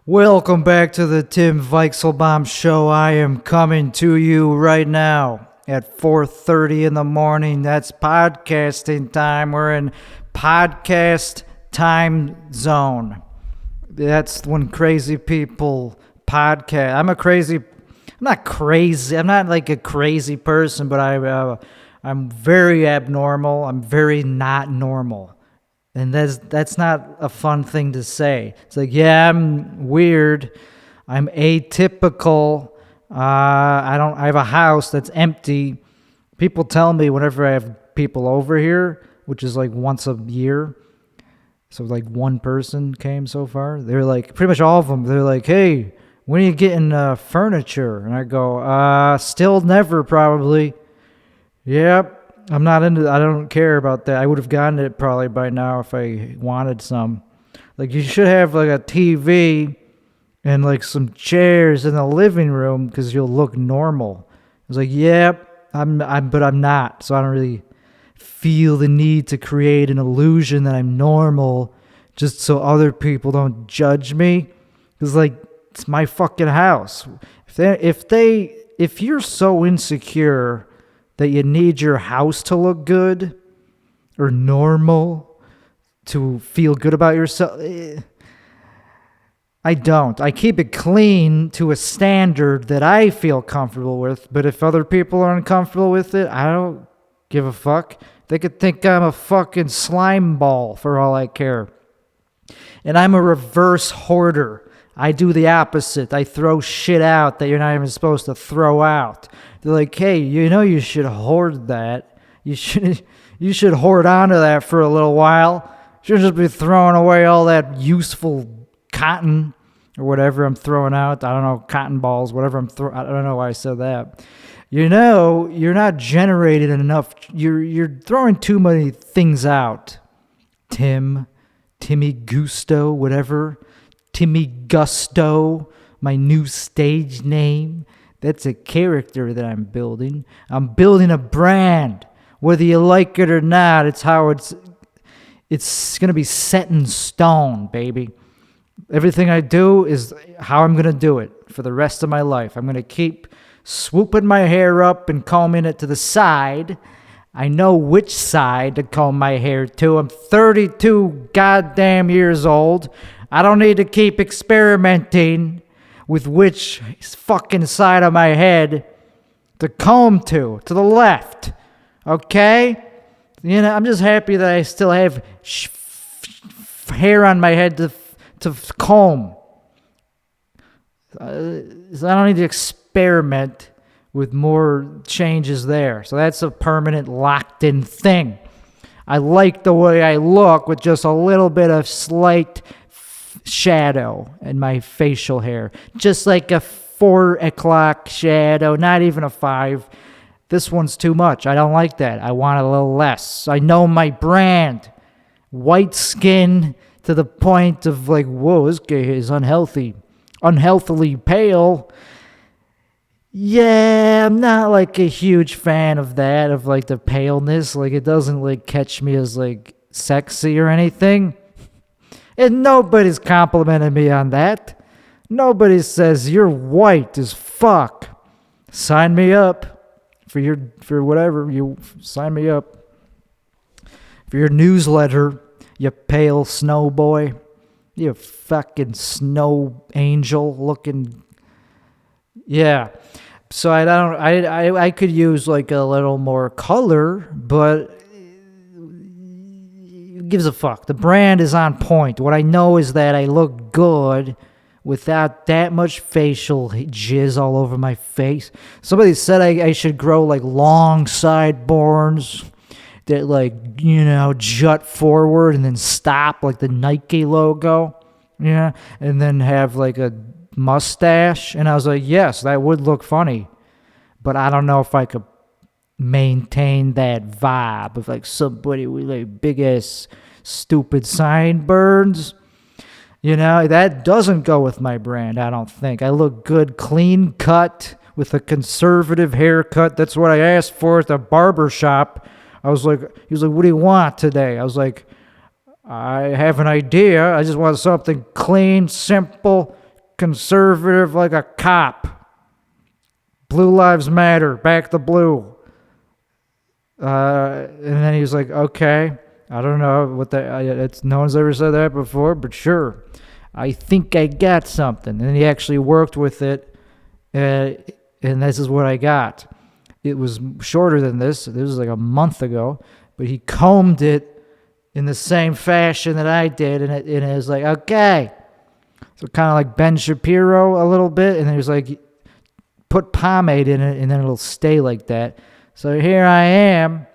Welcome back to the Tim Weichselbaum Show. I am coming to you right now at 4:30 in the morning. That's podcasting time. We're in podcast time zone. That's when crazy people podcast. I'm not crazy. I'm not like a crazy person, but I'm very abnormal. I'm very not normal. And that's not a fun thing to say. It's like, yeah, I'm weird. I'm atypical. I have a house that's empty. People tell me whenever I have people over here, which is like once a year. So like one person came so far. They're like, pretty much all of them. They're like, hey, when are you getting furniture? And I go, still never probably. Yep. I'm not into. I don't care about that. I would have gotten it probably by now if I wanted some. Like, you should have like a TV and like some chairs in the living room because you'll look normal. I was like, yep, but I'm not. So I don't really feel the need to create an illusion that I'm normal just so other people don't judge me. Because like, it's my fucking house. If you're so insecure that you need your house to look good or normal to feel good about yourself, I don't. I keep it clean to a standard that I feel comfortable with. But if other people are uncomfortable with it, I don't give a fuck. They could think I'm a fucking slime ball for all I care. And I'm a reverse hoarder. I do the opposite. I throw shit out that you're not even supposed to throw out. They're like, hey, you should hoard that. You should hoard onto that for a little while. You should just be throwing away all that useful cotton or whatever I'm throwing out. I don't know, cotton balls, whatever I'm throwing. I don't know why I said that. You're not generating enough. You're throwing too many things out. Timmy Gusto, whatever. Timmy Gusto, my new stage name. That's a character that I'm building. I'm building a brand. Whether you like it or not, it's going to be set in stone, baby. Everything I do is how I'm going to do it for the rest of my life. I'm going to keep swooping my hair up and combing it to the side. I know which side to comb my hair to. I'm 32 goddamn years old. I don't need to keep experimenting with which fucking side of my head to comb to the left, okay? I'm just happy that I still have hair on my head to comb. So I don't need to experiment with more changes there. So that's a permanent locked-in thing. I like the way I look with just a little bit of slight shadow in my facial hair, just like a 4 o'clock shadow, not even a 5. This one's too much. I don't like that. I want a little less. I know my brand. White skin to the point of like, whoa, this guy is unhealthily pale. Yeah, I'm not like a huge fan of that, of like the paleness. Like, it doesn't like catch me as like sexy or anything. And nobody's complimented me on that. Nobody says you're white as fuck. Sign me up for whatever. You sign me up for your newsletter, you pale snow boy. You fucking snow angel looking. Yeah. So I could use like a little more color, but who gives a fuck? The brand is on point. What I know is that I look good without that much facial jizz all over my face. Somebody said I should grow like long sideburns that like, jut forward and then stop like the Nike logo. Yeah. And then have like a mustache. And I was like, yes, that would look funny. But I don't know if I could maintain that vibe of like somebody with like big ass stupid sideburns. That doesn't go with my brand, I don't think. I look good, clean cut, with a conservative haircut. That's what I asked for at the barber shop. He was like, what do you want today? I was like, I have an idea. I just want something clean, simple, conservative, like a cop. Blue Lives Matter, back the blue. And then he was like, okay, I don't know what that, no one's ever said that before, but sure. I think I got something. And he actually worked with it, and this is what I got. It was shorter than this. This was like a month ago, but he combed it in the same fashion that I did, and it was like, okay. So kind of like Ben Shapiro a little bit, and then he was like, put pomade in it, and then it'll stay like that. So here I am,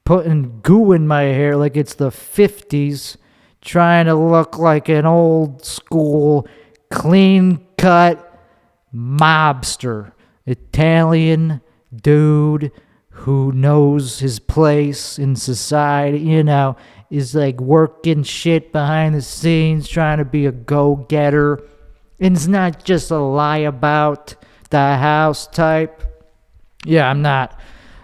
putting goo in my hair like it's the 50s, trying to look like an old school, clean-cut mobster, Italian dude who knows his place in society, is like working shit behind the scenes, trying to be a go-getter. And it's not just a lie about the house type. Yeah, I'm not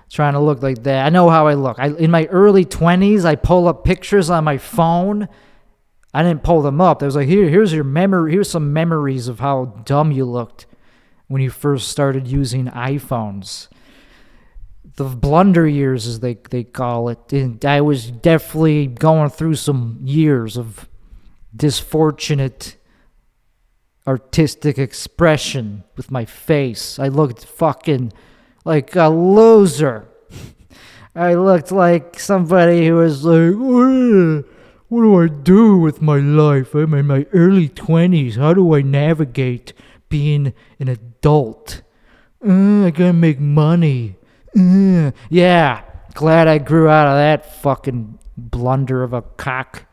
trying to look like that. I know how I look. In my early 20s, I pull up pictures on my phone. I didn't pull them up. I was like, here's your memory. Here's some memories of how dumb you looked when you first started using iPhones. The blunder years, as they call it. And I was definitely going through some years of disfortunate artistic expression with my face. I looked fucking like a loser. I looked like somebody who was like, what do I do with my life? I'm in my early 20s. How do I navigate being an adult? I gotta make money. Yeah, glad I grew out of that fucking blunder of a cock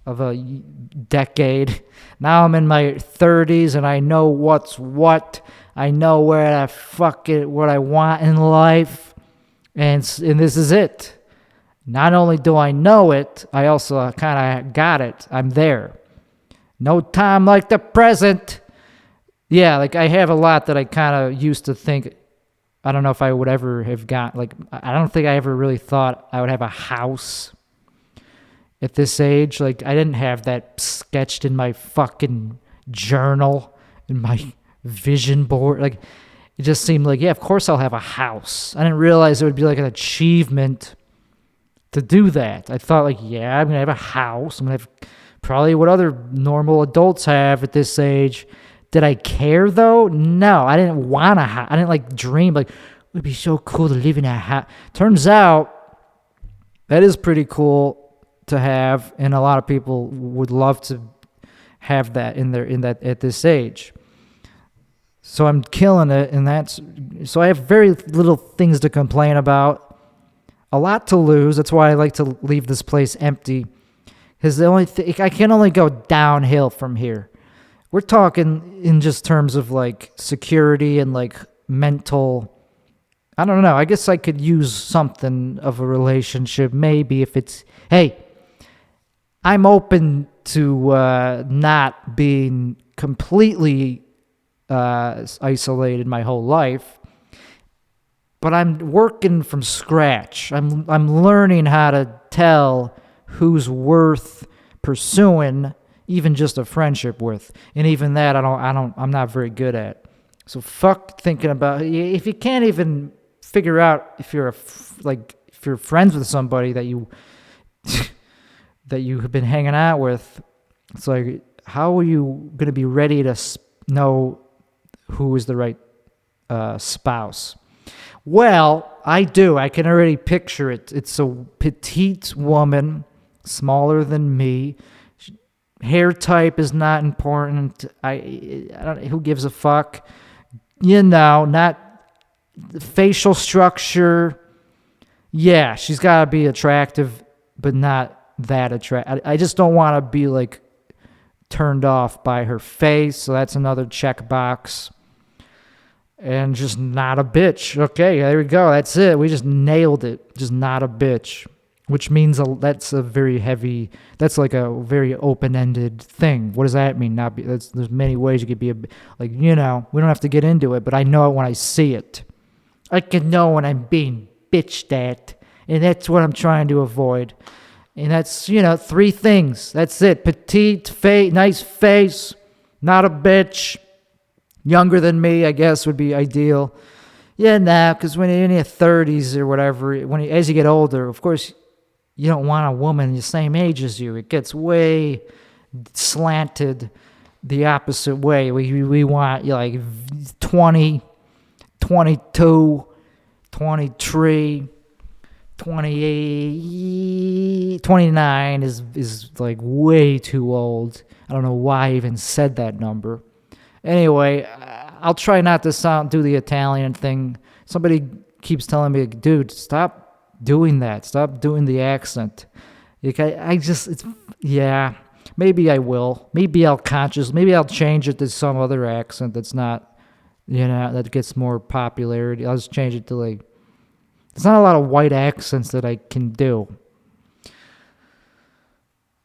of a decade. Now I'm in my 30s and I know what's what. I know what I want in life, and this is it. Not only do I know it, I also kind of got it. I'm there. No time like the present. Yeah, like I have a lot that I kind of used to think. I don't know if I would ever have got, like, I don't think I ever really thought I would have a house at this age. Like, I didn't have that sketched in my fucking journal, in my vision board. Like, it just seemed like, yeah, of course I'll have a house. I didn't realize it would be like an achievement to do that. I thought, like, yeah, I'm going to have a house. I'm going to have probably what other normal adults have at this age. Did I care, though? No, I didn't want a house. I didn't, like, dream, like, it would be so cool to live in a house. Turns out, that is pretty cool to have, and a lot of people would love to have that at this age. So I'm killing it, and so I have very little things to complain about. A lot to lose. That's why I like to leave this place empty, because the only thing, I can only go downhill from here. We're talking in just terms of like security and like mental. I don't know. I guess I could use something of a relationship, maybe, if it's, hey, I'm open to not being completely isolated my whole life, but I'm working from scratch. I'm learning how to tell who's worth pursuing even just a friendship with, and even that I'm not very good at. So fuck thinking about, if you can't even figure out if you're if you're friends with somebody that you that you have been hanging out with, it's like, how are you going to be ready to know who is the right spouse? Well, I do. I can already picture it. It's a petite woman, smaller than me. Hair type is not important. I don't. Who gives a fuck? Not facial structure. Yeah, she's got to be attractive, but not that attractive. I just don't want to be like turned off by her face. So that's another checkbox. And just not a bitch. Okay, there we go. That's it. We just nailed it. Just not a bitch. Which means that's a very heavy, that's like a very open-ended thing. What does that mean? There's many ways you could be we don't have to get into it, but I know it when I see it. I can know when I'm being bitched at, and that's what I'm trying to avoid. And that's, 3 things. That's it. Petite, nice face, not a bitch. Younger than me, I guess, would be ideal. Yeah, because when you're in your 30s or whatever, as you get older, of course, you don't want a woman the same age as you. It gets way slanted the opposite way. We want like 20, 22, 23, 28, 29 is like way too old. I don't know why I even said that number. Anyway, I'll try not to do the Italian thing. Somebody keeps telling me, dude, stop doing that. Stop doing the accent. Maybe I will. Maybe I'll change it to some other accent that's not, that gets more popularity. I'll just change it to there's not a lot of white accents that I can do.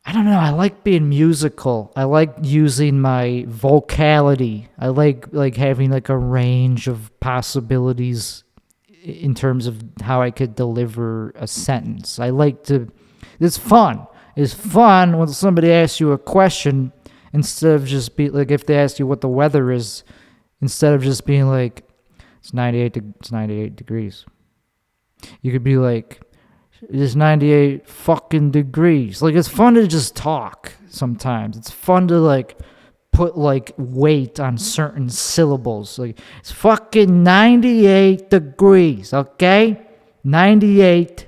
I don't know. I like being musical. I like using my vocality. I like having a range of possibilities in terms of how I could deliver a sentence. It's fun. It's fun when somebody asks you a question instead of just if they ask you what the weather is, instead of just being like, it's 98 degrees. You could be like, it's 98 fucking degrees. It's fun to just talk sometimes. It's fun to put weight on certain syllables. It's fucking 98 degrees, okay? 98.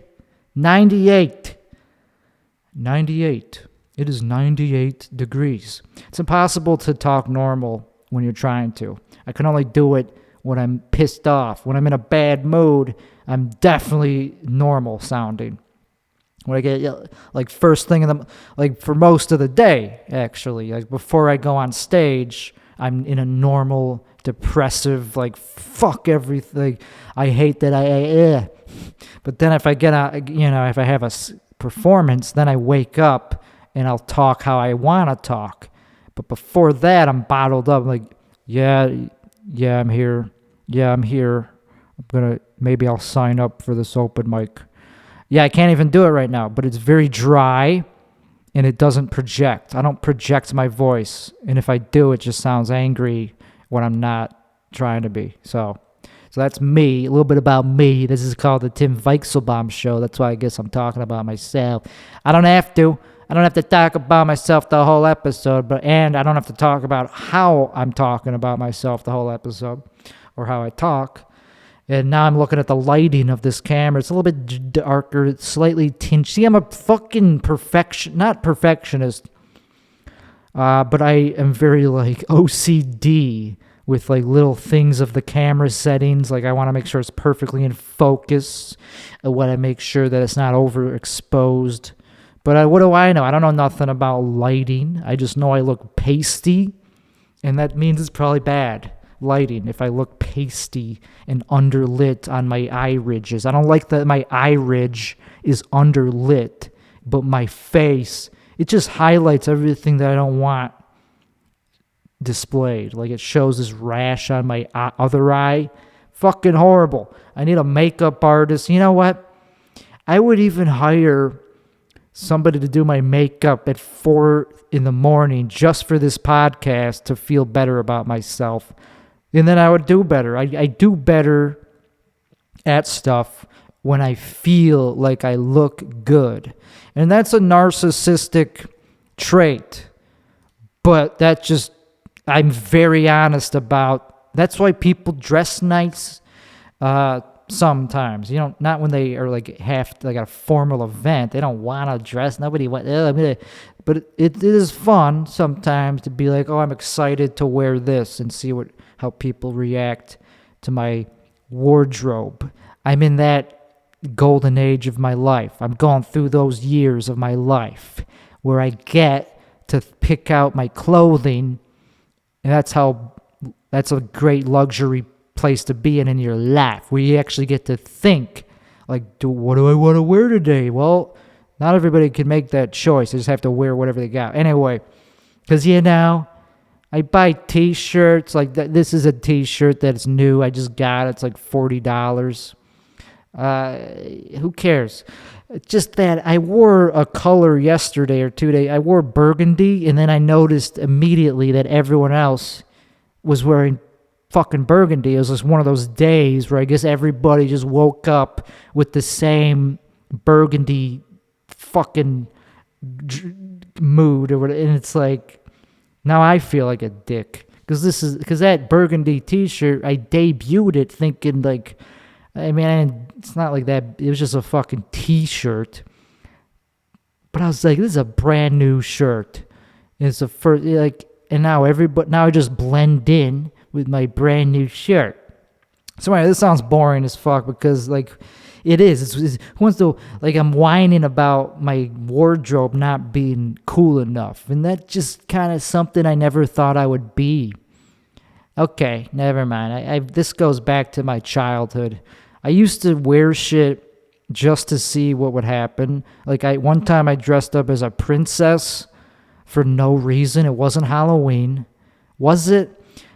It is 98 degrees. It's impossible to talk normal when you're trying to. I can only do it when I'm pissed off. When I'm in a bad mood, I'm definitely normal sounding. When I get first thing in the for most of the day, actually, before I go on stage, I'm in a normal, depressive, fuck everything. I hate that But then if I get out, if I have a performance, then I wake up and I'll talk how I want to talk. But before that, I'm bottled up. Yeah, I'm here. Yeah, I'm here. Maybe I'll sign up for this open mic. Yeah, I can't even do it right now, but it's very dry and it doesn't project. I don't project my voice. And if I do, it just sounds angry when I'm not trying to be. So that's me, a little bit about me. This is called the Tim Weichselbaum Show. That's why I guess I'm talking about myself. I don't have to talk about myself the whole episode, and I don't have to talk about how I'm talking about myself the whole episode or how I talk. And now I'm looking at the lighting of this camera. It's a little bit darker. It's slightly tinged. See, I'm a fucking not perfectionist, but I am very OCD with little things of the camera settings. I want to make sure it's perfectly in focus. I want to make sure that it's not overexposed. But what do I know? I don't know nothing about lighting. I just know I look pasty, and that means it's probably bad lighting if I look pasty and underlit on my eye ridges. I don't like that my eye ridge is underlit, but my face, it just highlights everything that I don't want displayed. It shows this rash on my other eye. Fucking horrible. I need a makeup artist. You know what? I would even hire somebody to do my makeup at 4 a.m. just for this podcast to feel better about myself. And then I would do better. I do better at stuff when I feel like I look good. And that's a narcissistic trait. But I'm very honest about. That's why people dress nice sometimes. Not when they are at a formal event. They don't want to dress. Nobody wants. But it is fun sometimes to be oh, I'm excited to wear this and see how people react to my wardrobe. I'm in that golden age of my life. I'm going through those years of my life where I get to pick out my clothing, and that's a great luxury place to be in your life, where you actually get to think, what do I want to wear today? Well, not everybody can make that choice. They just have to wear whatever they got. Anyway, because, I buy T-shirts. This is a T-shirt that's new. I just got it. It's $40. Who cares? Just that I wore a color yesterday or 2 days. I wore burgundy, and then I noticed immediately that everyone else was wearing fucking burgundy. It was just one of those days where I guess everybody just woke up with the same burgundy fucking mood or whatever. And it's like, now I feel like a dick. Because that burgundy t-shirt, I debuted it thinking like, I mean, it's not like that. It was just a fucking t-shirt. But I was like, this is a brand new shirt. And it's the first, like, and now I just blend in with my brand new shirt. So anyway, this sounds boring as fuck because like it is. It's once though like I'm whining about my wardrobe not being cool enough, and that's just kind of something I never thought I would be. Okay, never mind. This goes back to my childhood. I used to wear shit just to see what would happen. Like one time I dressed up as a princess for no reason. It wasn't Halloween. Was it?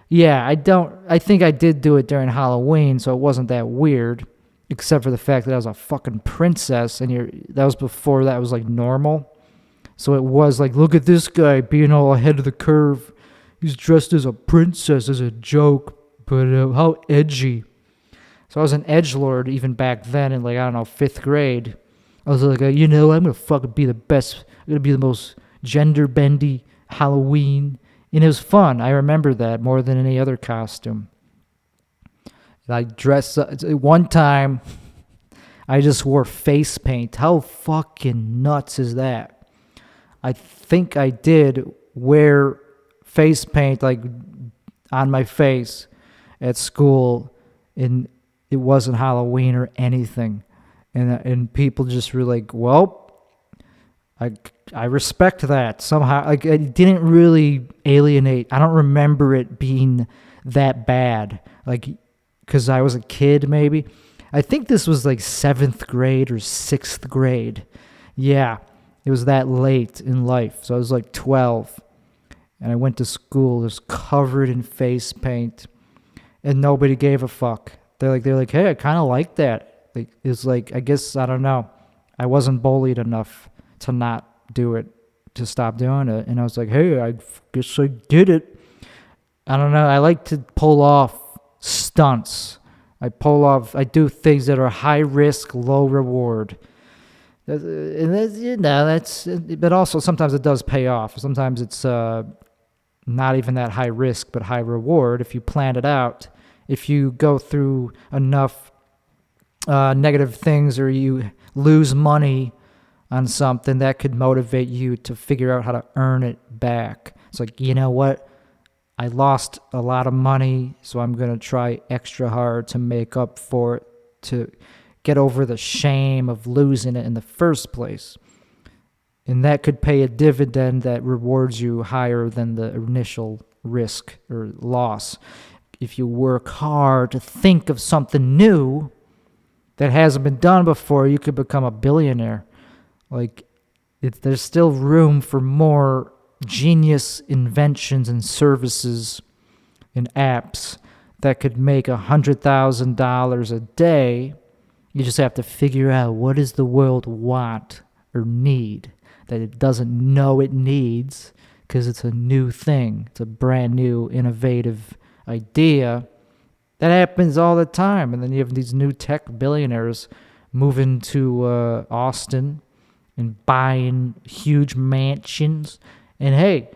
Yeah, I think I did do it during Halloween, so it wasn't that weird, except for the fact that I was a fucking princess, and that was before that was like normal. So it was like, look at this guy being all ahead of the curve. He's dressed as a princess as a joke, but how edgy. So I was an edgelord even back then in like, I don't know, 5th grade. I was like, I'm going to fucking be the best. I'm going to be the most gender-bendy Halloween. And it was fun. I remember that more than any other costume. And I dressed up. One time, I just wore face paint. How fucking nuts is that? I think I did wear face paint like on my face at school, and it wasn't Halloween or anything. And people just were like, well, I respect that somehow. Like, it didn't really alienate. I don't remember it being that bad. Like, because I was a kid, maybe. I think this was like 7th grade or 6th grade. Yeah, it was that late in life. So I was like 12. And I went to school. It was covered in face paint. And nobody gave a fuck. They're like, hey, I kind of like that. Like, it's like, I guess, I don't know. I wasn't bullied enough to not do it, to stop doing it. And I was like, hey, I guess I did it. I don't know. I like to pull off stunts. I do things that are high risk, low reward. And that's, but also sometimes it does pay off. Sometimes it's not even that high risk, but high reward if you plan it out. If you go through enough negative things or you lose money on something, that could motivate you to figure out how to earn it back. It's like, you know what? I lost a lot of money, so I'm going to try extra hard to make up for it, to get over the shame of losing it in the first place. And that could pay a dividend that rewards you higher than the initial risk or loss. If you work hard to think of something new that hasn't been done before, you could become a billionaire. Like, there's still room for more genius inventions and services and apps that could make $100,000 a day. You just have to figure out, what does the world want or need that it doesn't know it needs, because it's a new thing. It's a brand new, innovative idea. That happens all the time. And then you have these new tech billionaires moving to Austin and buying huge mansions. And hey,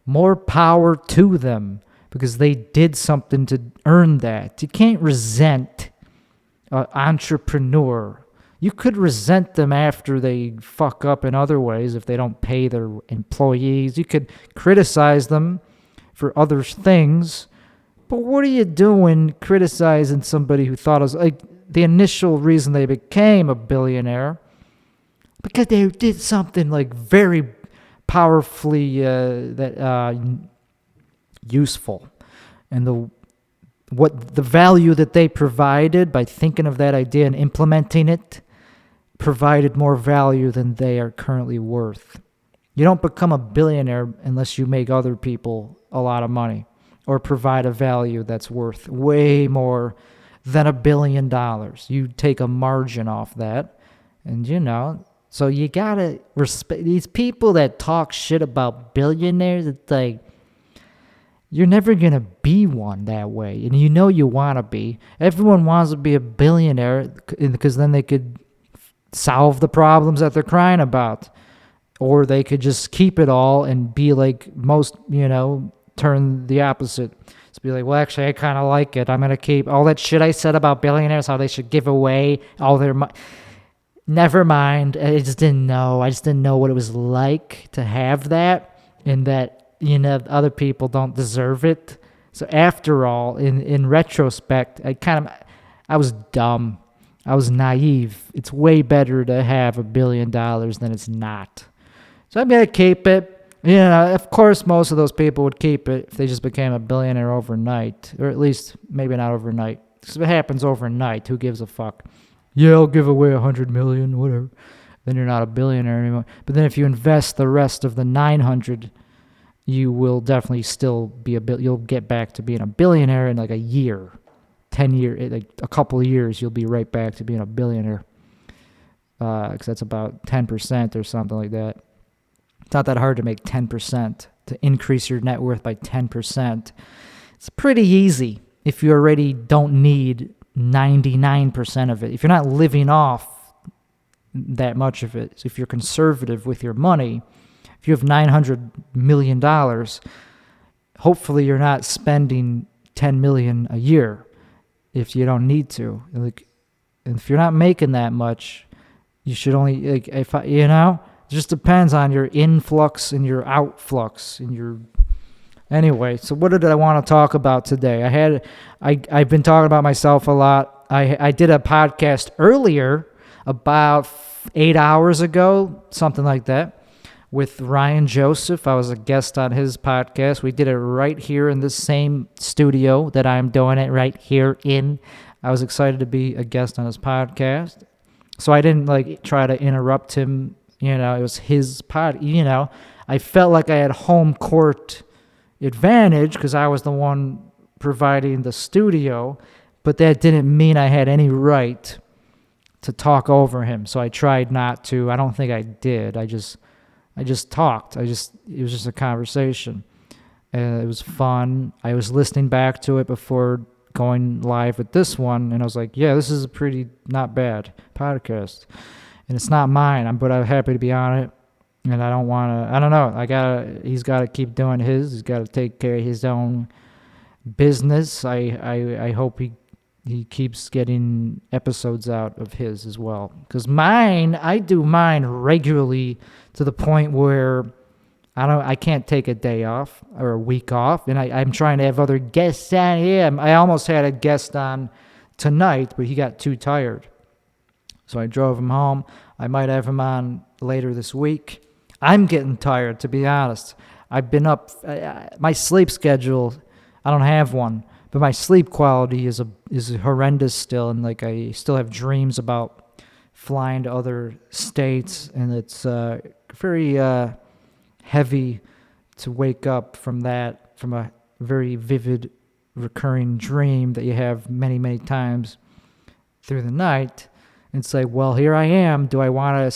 more power to them, because they did something to earn that. You can't resent an entrepreneur. You could resent them after they fuck up in other ways, if they don't pay their employees. You could criticize them for other things. But what are you doing criticizing somebody who thought it was like the initial reason they became a billionaire? Because they did something like very powerfully useful, and the value that they provided by thinking of that idea and implementing it provided more value than they are currently worth. You don't become a billionaire unless you make other people a lot of money or provide a value that's worth way more than $1 billion. You take a margin off that, And, so you gotta respect these people that talk shit about billionaires. It's like, you're never gonna be one that way. And you want to be. Everyone wants to be a billionaire because then they could solve the problems that they're crying about. Or they could just keep it all and be like most, turn the opposite. Just be like, well, actually, I kind of like it. I'm going to keep all that shit I said about billionaires, how they should give away all their money. Never mind. I just didn't know. I just didn't know what it was like to have that, and that, other people don't deserve it. So after all, in retrospect, I was dumb. I was naive. It's way better to have $1 billion than it's not. So I'm going to keep it. Of course, most of those people would keep it if they just became a billionaire overnight. Or at least, maybe not overnight. Because if it happens overnight, who gives a fuck? Yeah, I'll give away $100 million, whatever. Then you're not a billionaire anymore. But then if you invest the rest of the 900, you will definitely still be you'll get back to being a billionaire in like a year. 10 years, like a couple of years, you'll be right back to being a billionaire. Because that's about 10% or something like that. It's not that hard to make 10%, to increase your net worth by 10%. It's pretty easy if you already don't need 99% of it. If you're not living off that much of it, so if you're conservative with your money, if you have $900 million, hopefully you're not spending $10 million a year if you don't need to. Like, if you're not making that much, you should only, like, it just depends on your influx and your outflux and your... Anyway, so what did I want to talk about today? I've been talking about myself a lot. I did a podcast earlier, about 8 hours ago, something like that, with Ryan Joseph. I was a guest on his podcast. We did it right here in this same studio that I'm doing it right here in. I was excited to be a guest on his podcast. So I didn't try to interrupt him. It was his pod. I felt like I had home court advantage because I was the one providing the studio, but that didn't mean I had any right to talk over him. So I tried not to. I don't think I did. I just talked. It was just a conversation. It was fun. I was listening back to it before going live with this one, and I was like, yeah, this is a pretty not bad podcast. And it's not mine, but I'm happy to be on it. And I don't want to, I don't know. He's got to keep doing his. He's got to take care of his own business. I hope he keeps getting episodes out of his as well. Because I do mine regularly to the point where I can't take a day off or a week off. And I'm trying to have other guests on here. I almost had a guest on tonight, but he got too tired. So I drove him home. I might have him on later this week. I'm getting tired, to be honest. I've been up. My sleep schedule, I don't have one, but my sleep quality is horrendous still, and I still have dreams about flying to other states, and it's very heavy to wake up from a very vivid, recurring dream that you have many, many times through the night. It's like, well, here I am. Do I want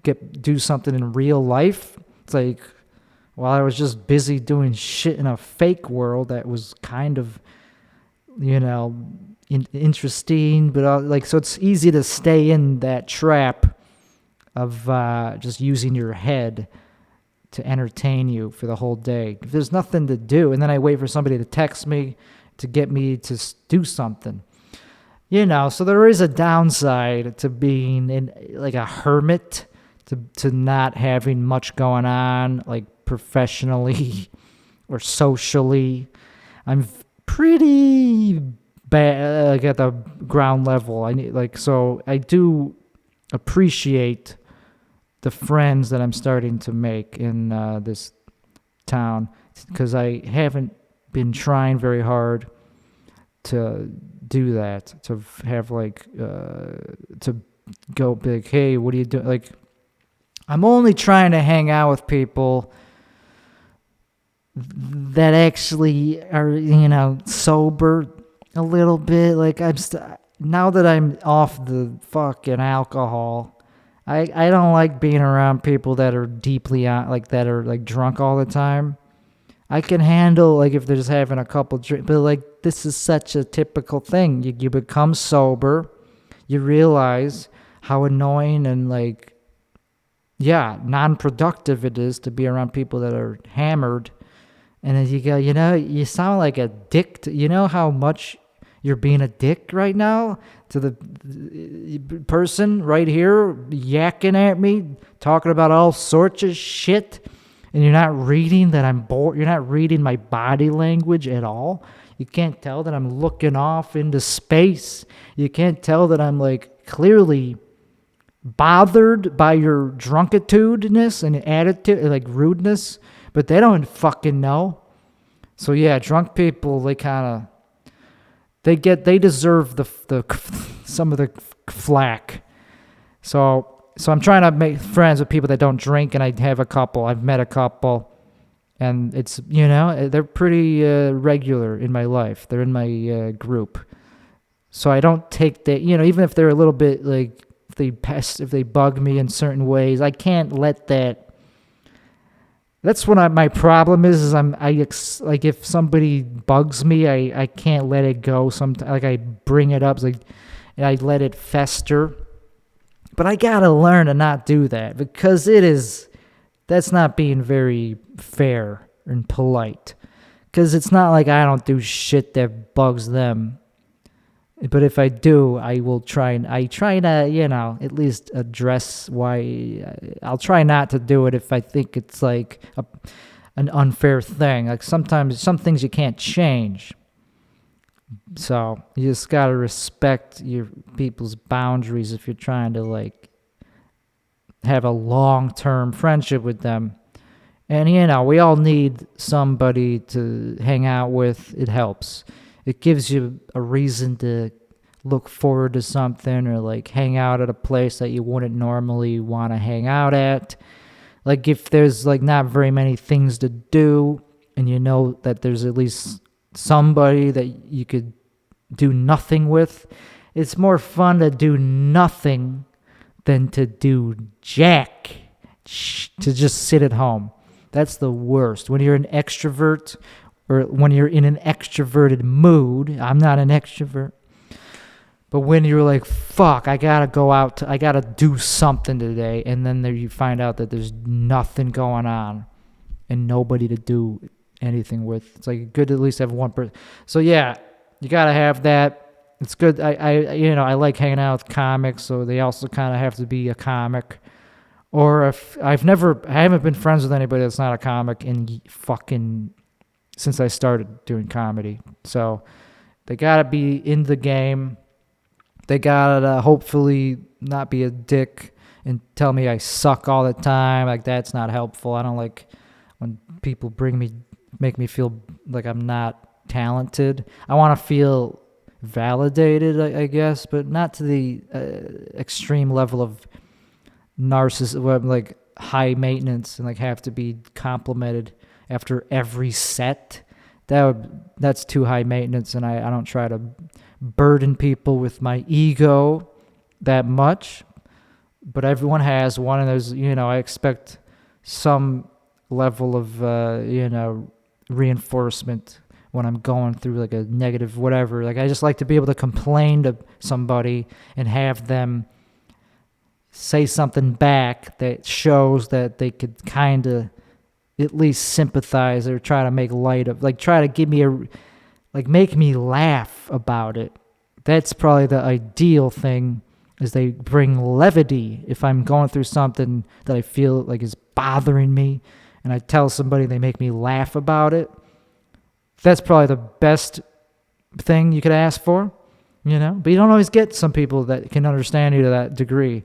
to do something in real life? It's like, well, I was just busy doing shit in a fake world that was kind of, interesting. But so it's easy to stay in that trap of just using your head to entertain you for the whole day. If there's nothing to do, and then I wait for somebody to text me to get me to do something. So there is a downside to being a hermit, to not having much going on, professionally or socially. I'm pretty bad at the ground level. So I do appreciate the friends that I'm starting to make in this town, because I haven't been trying very hard to do that, to have to go big. Hey, what are you doing? I'm only trying to hang out with people that actually are sober a little bit. Now that I'm off the fucking alcohol, I don't like being around people that are deeply on, like that are like drunk all the time. I can handle like if they're just having a couple drinks, but like this is such a typical thing. You become sober, you realize how annoying and like non-productive it is to be around people that are hammered. And then you go, you sound like a dick. You know how much you're being a dick right now to the person right here yakking at me, talking about all sorts of shit, and you're not reading that I'm bored. You're not reading my body language at all. You can't tell that I'm looking off into space. You can't tell that I'm like clearly bothered by your drunkitudeness and attitude, like rudeness, but they don't fucking know. So yeah, drunk people, they deserve the some of the flack. So I'm trying to make friends with people that don't drink, and I've met a couple, and it's, they're pretty regular in my life. They're in my group. So I don't take that, even if they're a little bit like, if they bug me in certain ways, I can't let that. That's what my problem is like if somebody bugs me, I can't let it go. Sometimes like I bring it up, and I let it fester. But I gotta learn to not do that, because that's not being very fair and polite. Because it's not like I don't do shit that bugs them. But if I do, I try to, at least address why. I'll try not to do it if I think it's like an unfair thing. Like sometimes some things you can't change. So you just got to respect your people's boundaries if you're trying to like have a long-term friendship with them. And we all need somebody to hang out with. It helps. It gives you a reason to look forward to something, or like hang out at a place that you wouldn't normally want to hang out at. Like if there's like not very many things to do, and you know that there's at least somebody that you could do nothing with, it's more fun to do nothing than to do jack, to just sit at home. That's the worst. When you're an extrovert, or when you're in an extroverted mood. I'm not an extrovert. But when you're like, fuck, I gotta go out, I gotta do something today, and then you find out that there's nothing going on and nobody to do anything with. It's like good to at least have one person. So yeah, you gotta have that. It's good. I like hanging out with comics, so they also kind of have to be a comic. Or if I haven't been friends with anybody that's not a comic since I started doing comedy. So they got to be in the game. They got to hopefully not be a dick and tell me I suck all the time. Like, that's not helpful. I don't like when people make me feel like I'm not talented. I want to feel validated, I guess, but not to the extreme level of narcissism, where I'm like high maintenance and like have to be complimented after every set. That's too high maintenance, and I don't try to burden people with my ego that much. But everyone has one, and there's, I expect some level of, reinforcement when I'm going through like a negative whatever. Like, I just like to be able to complain to somebody and have them say something back that shows that they could kind of at least sympathize or try to make light of, like, try to give me make me laugh about it. That's probably the ideal thing, is they bring levity. If I'm going through something that I feel like is bothering me and I tell somebody, they make me laugh about it, that's probably the best thing you could ask for, But you don't always get some people that can understand you to that degree,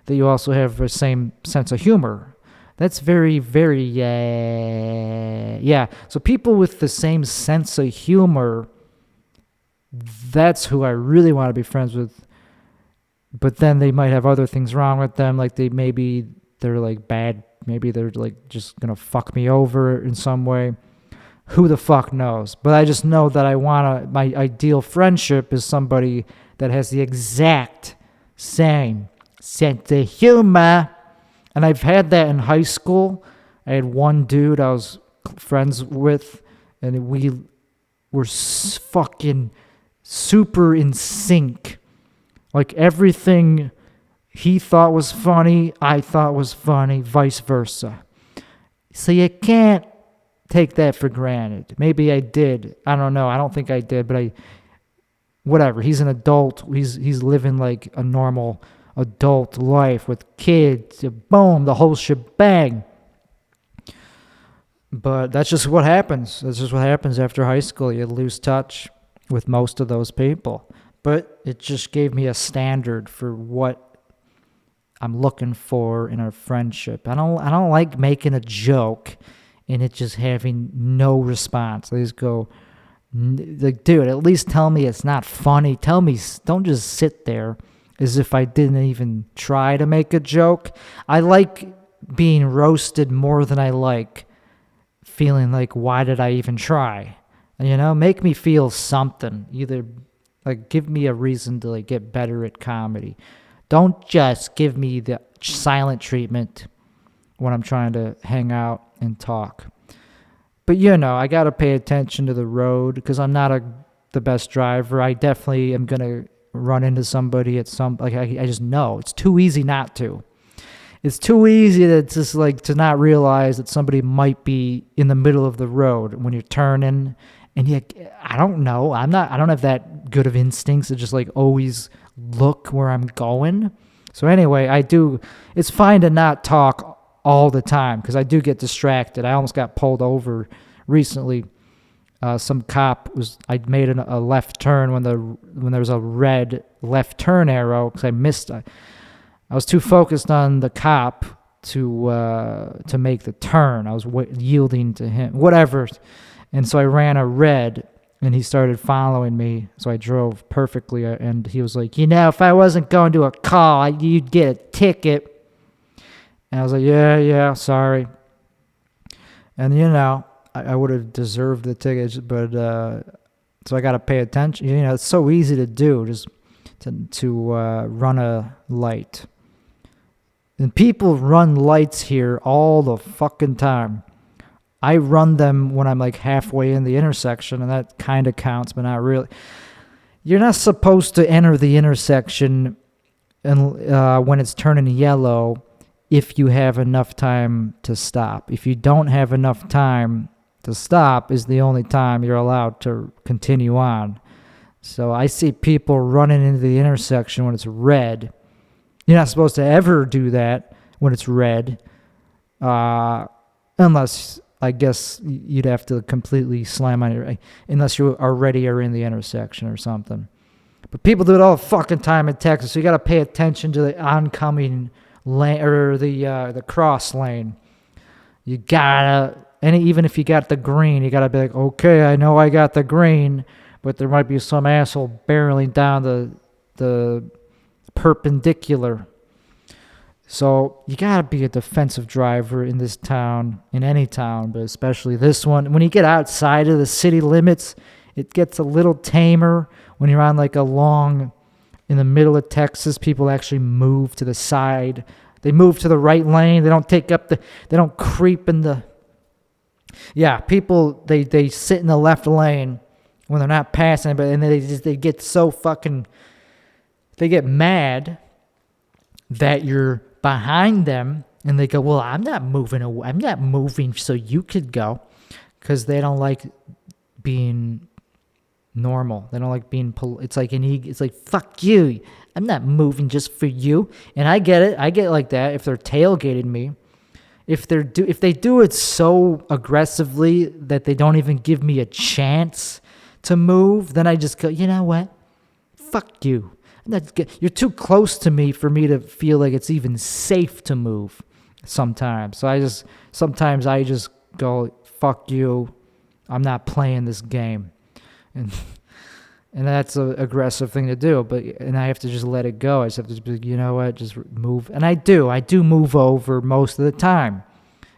that you also have the same sense of humor. That's very, very, yeah. So people with the same sense of humor, that's who I really want to be friends with. But then they might have other things wrong with them, like they're like bad, maybe they're like just gonna fuck me over in some way. Who the fuck knows? But I just know that my ideal friendship is somebody that has the exact same sense of humor. And I've had that in high school. I had one dude I was friends with, and we were fucking super in sync. Like everything he thought was funny, I thought was funny, vice versa. So you can't take that for granted. Maybe I did. I don't know. I don't think I did, but whatever. He's an adult. He's living like a normal adult life with kids. Boom, the whole shebang. But that's just what happens. That's just what happens after high school. You lose touch with most of those people. But it just gave me a standard for what I'm looking for in a friendship. I don't like making a joke and it just having no response. I just go, like, dude, at least tell me it's not funny. Tell me, don't just sit there as if I didn't even try to make a joke. I like being roasted more than I like feeling like, why did I even try? You know, make me feel something. Either like give me a reason to like get better at comedy. Don't just give me the silent treatment when I'm trying to hang out and talk. But you know, I got to pay attention to the road because I'm not the best driver. I definitely am going to run into somebody at some, like I just know. It's too easy not to. It's too easy to just like to not realize that somebody might be in the middle of the road when you're turning. And I don't know. I don't have that good of instincts to just like always look where I'm going. So anyway, it's fine to not talk all the time because I do get distracted. I almost got pulled over recently. Some cop I made a left turn when there was a red left turn arrow because I missed. I was too focused on the cop to make the turn. I was yielding to him, whatever. And so I ran a red, and he started following me. So I drove perfectly, and he was like, if I wasn't going to a call, you'd get a ticket. And I was like, yeah, sorry. And, I would have deserved the tickets, but so I got to pay attention. It's so easy to do, just to run a light. And people run lights here all the fucking time. I run them when I'm like halfway in the intersection, and that kind of counts, but not really. You're not supposed to enter the intersection when it's turning yellow if you have enough time to stop. If you don't have enough time to stop is the only time you're allowed to continue on. So I see people running into the intersection when it's red. You're not supposed to ever do that when it's red, unless I guess you'd have to completely slam on it, unless you already are in the intersection or something. But people do it all the fucking time in Texas, so you got to pay attention to the oncoming lane or the cross lane. You gotta, and even if you got the green, you gotta be like, okay, I know I got the green, but there might be some asshole barreling down the perpendicular. So you got to be a defensive driver in this town, in any town, but especially this one. When you get outside of the city limits, it gets a little tamer. When you're on like in the middle of Texas, people actually move to the side. They move to the right lane. They don't they don't creep in the, people, they sit in the left lane when they're not passing it, but and they get so fucking, they get mad that you're behind them, and they go, well, I'm not moving away. I'm not moving so you could go, because they don't like being normal. They don't like being it's like it's like, fuck you. I'm not moving just for you. And I get it. I get like that if they're tailgating me. If they do it so aggressively that they don't even give me a chance to move, then I just go, you know what? Fuck you. You're too close to me for me to feel like it's even safe to move sometimes. So sometimes I just go, fuck you. I'm not playing this game. And that's an aggressive thing to do, and I have to just let it go. I just have to be like, you know what, just move. And I do move over most of the time.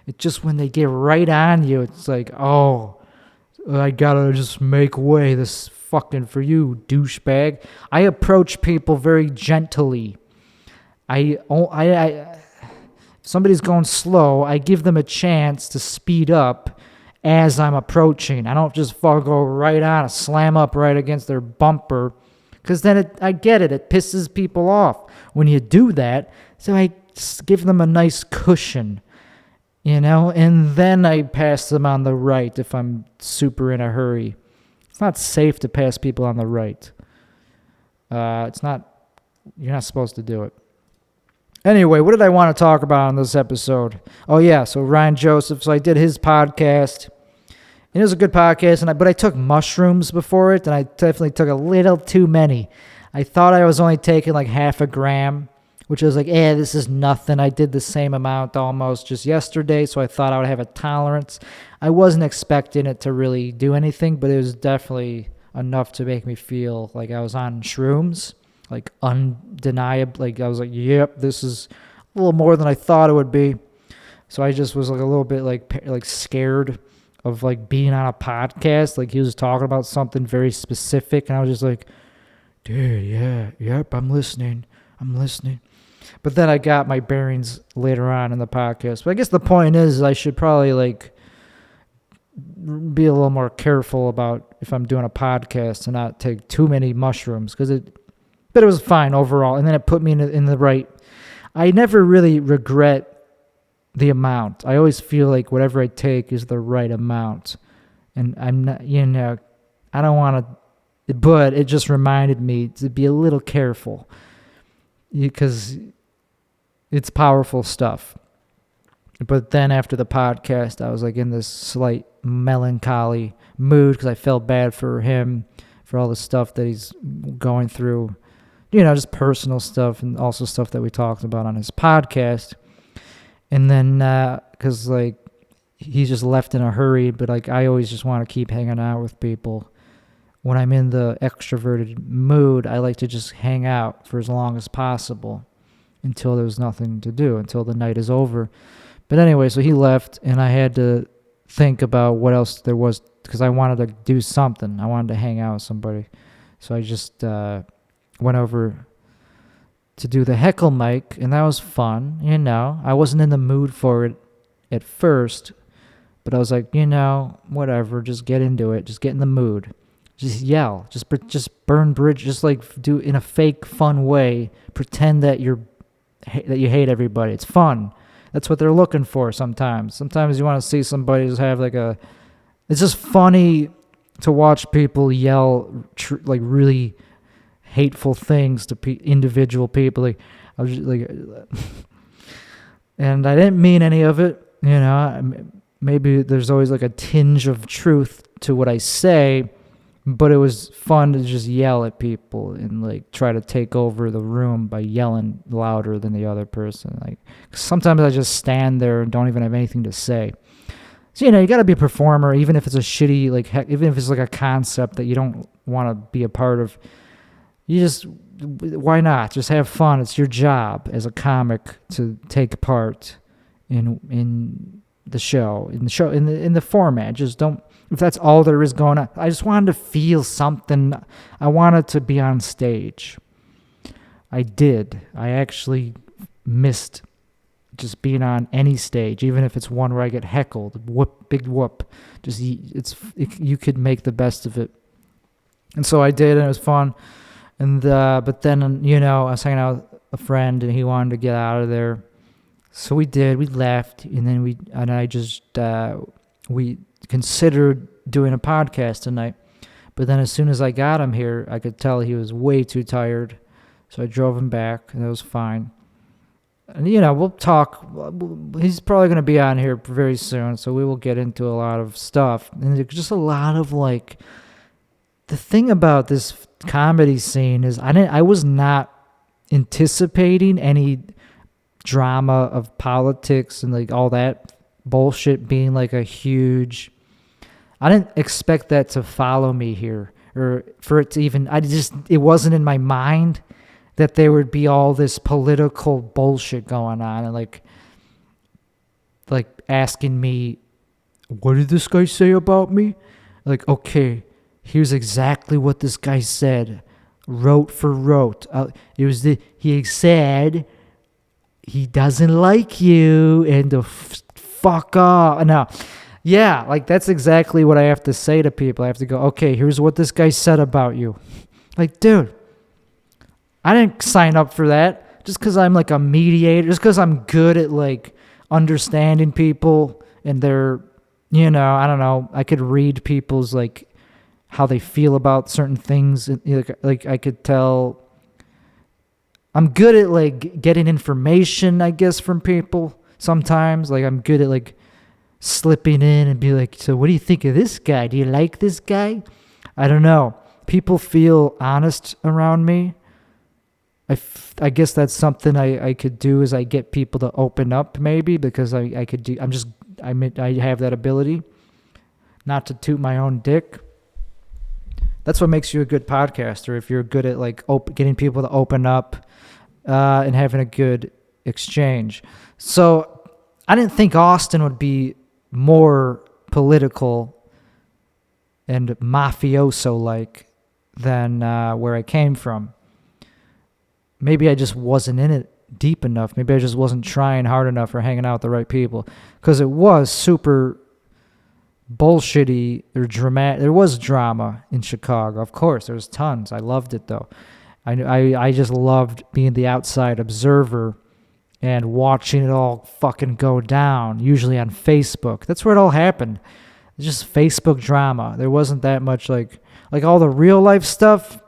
It's just when they get right on you, it's like, oh, I gotta just make way this fucking for you, douchebag. I approach people very gently. if somebody's going slow, I give them a chance to speed up as I'm approaching. I don't just go right on, slam up right against their bumper, because then I get it. It pisses people off when you do that. So I give them a nice cushion, and then I pass them on the right if I'm super in a hurry. It's not safe to pass people on the right. It's not. You're not supposed to do it. Anyway, what did I want to talk about on this episode? Oh yeah, so Ryan Joseph. So I did his podcast. And it was a good podcast, but I took mushrooms before it, and I definitely took a little too many. I thought I was only taking like half a gram, which was like, this is nothing. I did the same amount almost just yesterday, so I thought I would have a tolerance. I wasn't expecting it to really do anything, but it was definitely enough to make me feel like I was on shrooms, like undeniable. Like I was like, yep, this is a little more than I thought it would be. So I just was like a little bit like scared of like being on a podcast. Like he was talking about something very specific, and I was just like, dude, yep, I'm listening. But then I got my bearings later on in the podcast. But I guess the point is I should probably like be a little more careful about if I'm doing a podcast and not take too many mushrooms, but it was fine overall. And then it put me in the right. I never really regret the amount. I always feel like whatever I take is the right amount. And I'm not, I don't want to, but it just reminded me to be a little careful because it's powerful stuff. But then after the podcast, I was like in this slight melancholy mood because I felt bad for him, for all the stuff that he's going through, just personal stuff and also stuff that we talked about on his podcast. And then, because, like, he's just left in a hurry, but, like, I always just want to keep hanging out with people. When I'm in the extroverted mood, I like to just hang out for as long as possible until there's nothing to do, until the night is over. But anyway, so he left, and I had to think about what else there was, because I wanted to do something. I wanted to hang out with somebody. So I just went over to do the heckle mic, and that was fun. I wasn't in the mood for it at first, but I was like, whatever, just get into it, just get in the mood, just yell, just burn bridge, just like do in a fake fun way, pretend that you hate everybody. It's fun. That's what they're looking for sometimes. Sometimes you want to see somebody just have it's just funny to watch people yell like really hateful things to individual people. Like I was just like, and I didn't mean any of it. Maybe there's always like a tinge of truth to what I say, but it was fun to just yell at people and like try to take over the room by yelling louder than the other person. Like sometimes I just stand there and don't even have anything to say. So you got to be a performer, even if it's a shitty even if it's like a concept that you don't want to be a part of. Why not? Just have fun. It's your job as a comic to take part in the show, in the format. Just don't, if that's all there is going on. I just wanted to feel something. I wanted to be on stage. I did. I actually missed just being on any stage, even if it's one where I get heckled. Big whoop. You could make the best of it. And so I did, and it was fun. And but then I was hanging out with a friend, and he wanted to get out of there, so we did. We left, and then we considered doing a podcast tonight. But then as soon as I got him here, I could tell he was way too tired, so I drove him back, and it was fine. And we'll talk. He's probably going to be on here very soon, so we will get into a lot of stuff, and there's just a lot of like. The thing about this comedy scene is I was not anticipating any drama of politics and like all that bullshit being like a huge. I didn't expect that to follow me here, or for it to even. It wasn't in my mind that there would be all this political bullshit going on, and like asking me, what did this guy say about me? Like, okay. Here's exactly what this guy said, rote for rote. He said he doesn't like you and the fuck off. No. Yeah, like that's exactly what I have to say to people. I have to go, okay, here's what this guy said about you. Like, dude, I didn't sign up for that. Just because I'm like a mediator, just because I'm good at like understanding people and their, I don't know, I could read people's like how they feel about certain things. Like I could tell. I'm good at like getting information, I guess, from people sometimes. Like I'm good at like slipping in and be like, so what do you think of this guy? Do you like this guy? I don't know. People feel honest around me. I guess that's something I could do is I get people to open up maybe because I could do, I have that ability not to toot my own dick. That's what makes you a good podcaster. If you're good at like getting people to open up and having a good exchange. So I didn't think Austin would be more political and mafioso-like than where I came from. Maybe I just wasn't in it deep enough. Maybe I just wasn't trying hard enough or hanging out with the right people. Because it was super bullshitty or dramatic. There was drama in Chicago. Of course, there was tons. I loved it, though. I just loved being the outside observer and watching it all fucking go down, usually on Facebook. That's where it all happened. It's just Facebook drama. There wasn't that much like all the real life stuff.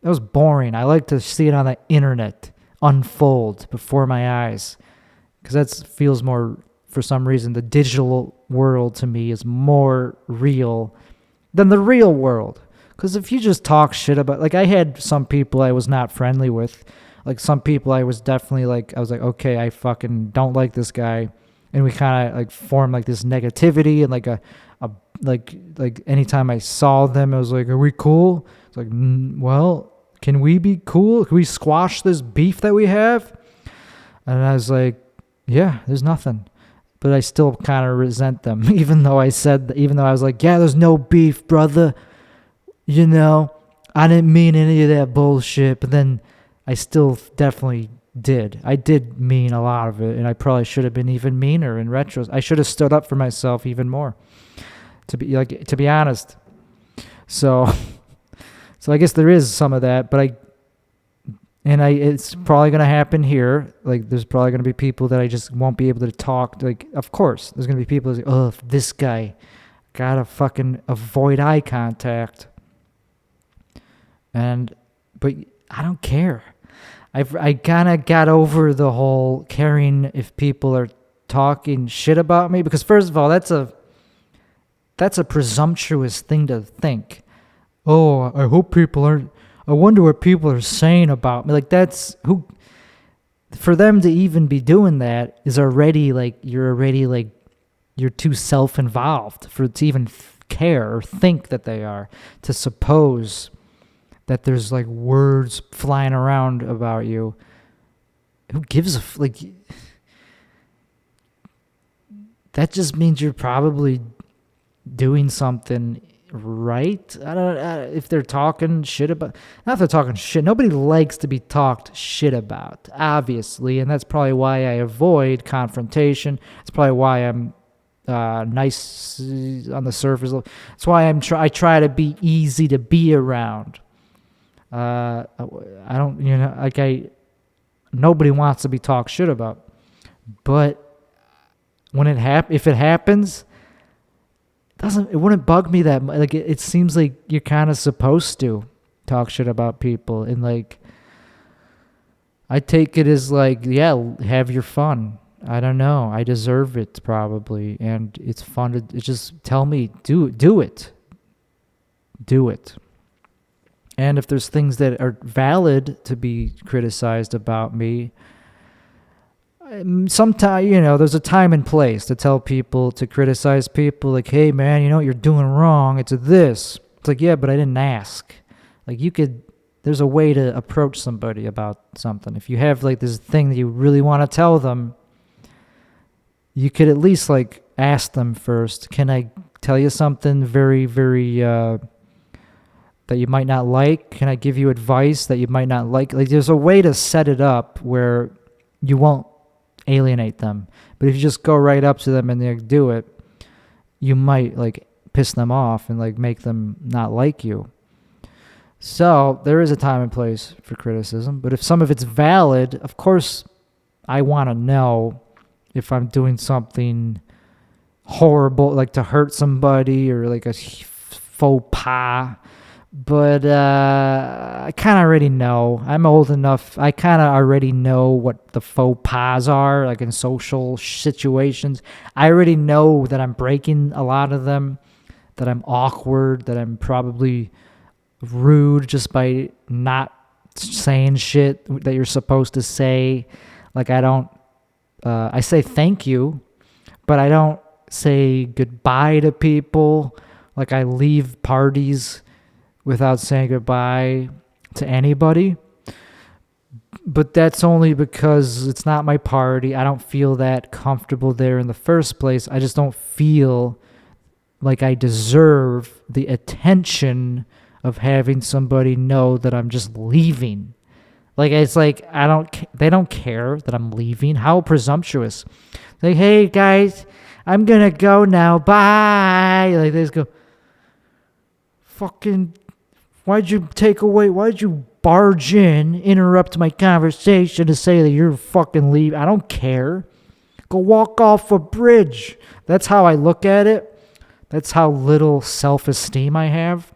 That was boring. I like to see it on the internet unfold before my eyes because that feels more, for some reason, the digital world to me is more real than the real world. Because if you just talk shit about, like I had some people I was not friendly with, like some people I was definitely like, I was like, okay, I fucking don't like this guy. And we kind of like formed like this negativity and like like anytime I saw them, I was like, are we cool? It's like, well, can we be cool? Can we squash this beef that we have? And I was like, yeah, there's nothing. But I still kind of resent them, even though I was like, yeah, there's no beef, brother. I didn't mean any of that bullshit. But then I still definitely did. I did mean a lot of it, and I probably should have been even meaner in retro. I should have stood up for myself even more, to be honest. So I guess there is some of that, but it's probably going to happen here. Like, there's probably going to be people that I just won't be able to talk. Like, of course, there's going to be people that say, oh, this guy, gotta fucking avoid eye contact. But I don't care. I kind of got over the whole caring if people are talking shit about me, because first of all, that's a presumptuous thing to think. Oh, I hope people aren't. I wonder what people are saying about me. Like, that's who. For them to even be doing that is already like you're too self-involved to even care or think that they are. To suppose that there's like words flying around about you. Who gives a like? That just means you're probably doing something right. I don't if they're talking shit about. Not if they're talking shit. Nobody likes to be talked shit about, obviously, and that's probably why I avoid confrontation. It's probably why I'm nice on the surface. That's why I try to be easy to be around. I don't, nobody wants to be talked shit about, but when if it happens, it wouldn't bug me that much. Like, it seems like you're kind of supposed to talk shit about people, and like, I take it as like, yeah, have your fun. I don't know. I deserve it probably, and it's fun to just tell me, do it. And if there's things that are valid to be criticized about me, sometimes, there's a time and place to tell people, to criticize people. Like, hey, man, you know what you're doing wrong? It's this. It's like, yeah, but I didn't ask. Like, there's a way to approach somebody about something. If you have, like, this thing that you really want to tell them, you could at least, like, ask them first. Can I tell you something very, very, that you might not like? Can I give you advice that you might not like? Like, there's a way to set it up where you won't alienate them. But if you just go right up to them and they do it, you might like piss them off and like make them not like you. So there is a time and place for criticism, but if some of it's valid, of course I want to know if I'm doing something horrible, like to hurt somebody or like a faux pas. But I kind of already know. I'm old enough. I kind of already know what the faux pas are, like in social situations. I already know that I'm breaking a lot of them, that I'm awkward, that I'm probably rude just by not saying shit that you're supposed to say. Like I say thank you, but I don't say goodbye to people. Like I leave parties without saying goodbye to anybody. But that's only because it's not my party. I don't feel that comfortable there in the first place. I just don't feel like I deserve the attention of having somebody know that I'm just leaving. Like, it's like, they don't care that I'm leaving. How presumptuous. Like, hey guys, I'm gonna go now. Bye. Like, they just go, fucking, why'd you barge in, interrupt my conversation to say that you're fucking leaving? I don't care. Go walk off a bridge. That's how I look at it. That's how little self-esteem I have.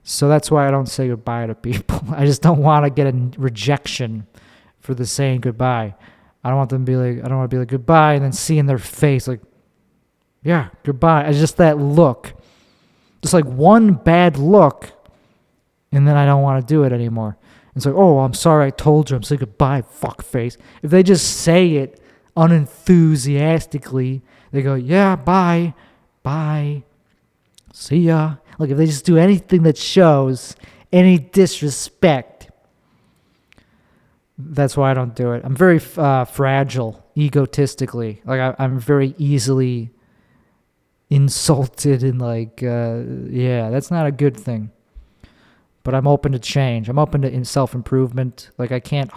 So that's why I don't say goodbye to people. I just don't want to get a rejection for the saying goodbye. I don't want to be like goodbye and then see in their face like, yeah, goodbye. It's just that look. Just like one bad look, and then I don't want to do it anymore. It's like, oh, I'm sorry I told you. I'm saying goodbye, fuckface. If they just say it unenthusiastically, they go, yeah, bye, see ya. Like, if they just do anything that shows any disrespect, that's why I don't do it. I'm very fragile, egotistically. Like, I'm very easily insulted and like, yeah, that's not a good thing. But I'm open to change. I'm open to self-improvement. Like, I can't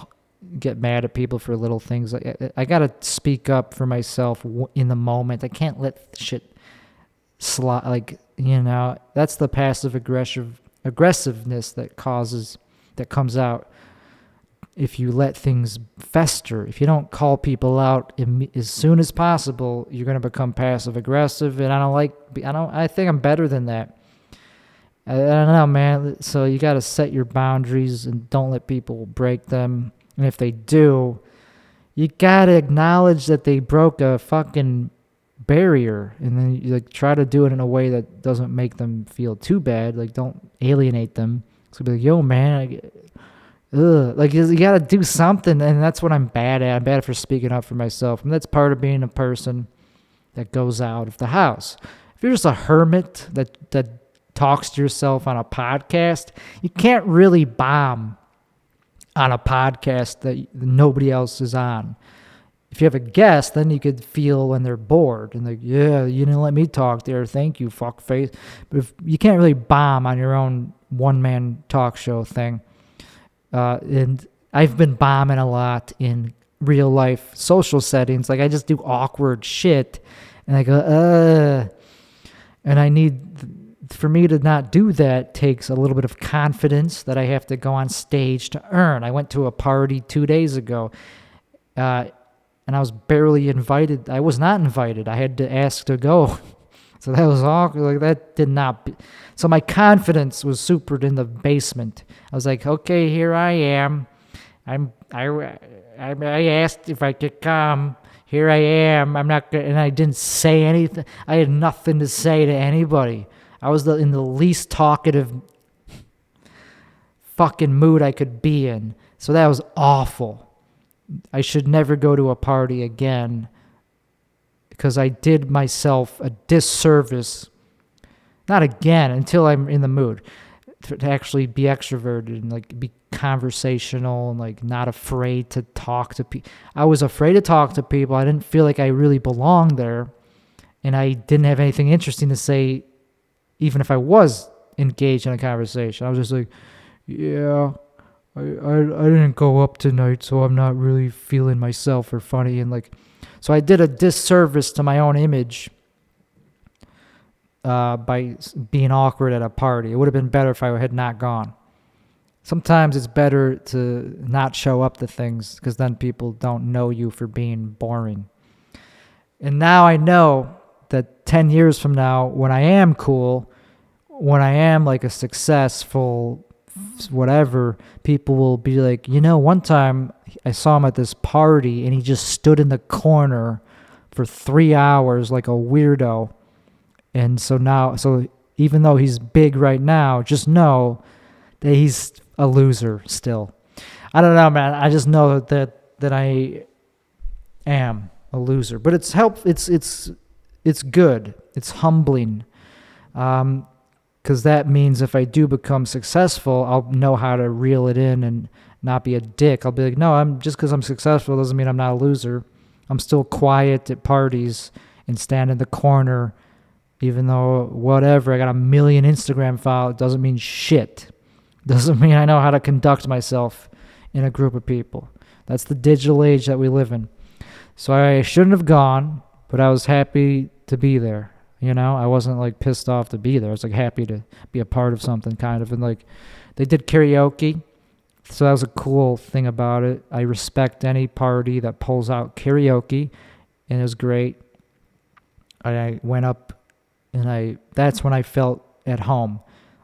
get mad at people for little things. I got to speak up for myself in the moment. I can't let shit slide. Like, you know, that's the passive aggressiveness that comes out if you let things fester. If you don't call people out as soon as possible, you're going to become passive aggressive. And I think I'm better than that. I don't know, man. So you got to set your boundaries and don't let people break them. And if they do, you got to acknowledge that they broke a fucking barrier, and then you like try to do it in a way that doesn't make them feel too bad. Like, don't alienate them. So be like, yo, man, like, you got to do something. And that's what I'm bad at. I'm bad for speaking up for myself. And that's part of being a person that goes out of the house. If you're just a hermit that talks to yourself on a podcast, you can't really bomb on a podcast that nobody else is on. If you have a guest, then you could feel when they're bored and like, yeah, you didn't let me talk there. Thank you, fuckface. But if you can't really bomb on your own one-man talk show thing. And I've been bombing a lot in real life social settings. Like, I just do awkward shit and I go, and for me to not do that takes a little bit of confidence that I have to go on stage to earn. I went to a party 2 days ago, and I was barely invited. I was not invited. I had to ask to go. So that was awkward. Like, that did not so my confidence was super in the basement. I was like, okay, here I am. I asked if I could come. Here I am. I'm not gonna, and I didn't say anything. I had nothing to say to anybody. I was in the least talkative fucking mood I could be in. So that was awful. I should never go to a party again because I did myself a disservice. Not again, until I'm in the mood to actually be extroverted and like be conversational and like not afraid to talk to people. I was afraid to talk to people. I didn't feel like I really belonged there, and I didn't have anything interesting to say even if I was engaged in a conversation. I was just like, yeah, I didn't go up tonight, so I'm not really feeling myself or funny. And like, so I did a disservice to my own image by being awkward at a party. It would have been better if I had not gone. Sometimes it's better to not show up to things because then people don't know you for being boring. And now I know that 10 years from now, when I am cool, when I am like a successful whatever, people will be like, one time I saw him at this party and he just stood in the corner for 3 hours like a weirdo. And so even though he's big right now, just know that he's a loser still. I don't know, man. I just know that I am a loser. But it's it's good. It's humbling. Because that means if I do become successful, I'll know how to reel it in and not be a dick. I'll be like, no, just because I'm successful doesn't mean I'm not a loser. I'm still quiet at parties and stand in the corner, even though whatever, I got 1 million Instagram followers. It doesn't mean shit. Doesn't mean I know how to conduct myself in a group of people. That's the digital age that we live in. So I shouldn't have gone, but I was happy to be there. I wasn't like pissed off to be there. I was like happy to be a part of something kind of. And like they did karaoke. So that was a cool thing about it. I respect any party that pulls out karaoke, and it was great. I went up and that's when I felt at home.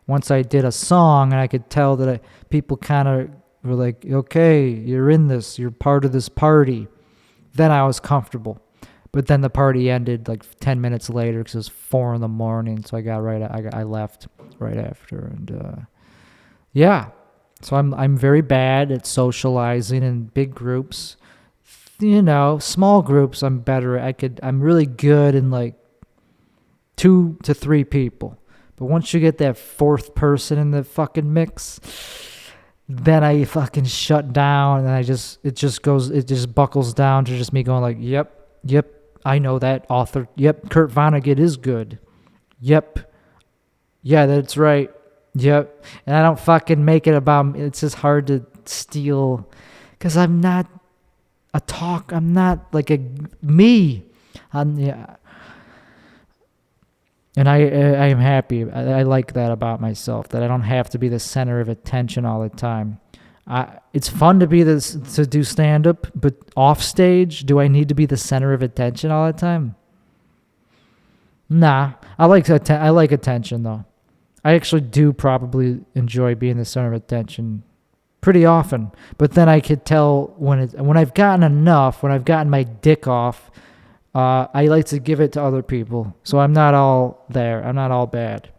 Once I did a song and I could tell that people kind of were like, okay, you're in this, you're part of this party. Then I was comfortable. But then the party ended like 10 minutes later because it was 4 a.m. So I left right after. And yeah, so I'm very bad at socializing in big groups. Small groups I'm better at. I'm really good in like 2 to 3 people. But once you get that 4th person in the fucking mix, then I fucking shut down, and it just buckles down to just me going like, yep, I know that author. Yep, Kurt Vonnegut is good. Yep. Yeah, that's right. Yep. And I don't fucking make it about, it's just hard to steal because I'm not I'm not like a me. Yeah. And I am happy. I like that about myself, that I don't have to be the center of attention all the time. It's fun to to do stand-up, but off stage, do I need to be the center of attention all the time? Nah. I like attention, though. I actually do probably enjoy being the center of attention pretty often. But then I could tell when I've gotten enough, when I've gotten my dick off, I like to give it to other people. So I'm not all there. I'm not all bad.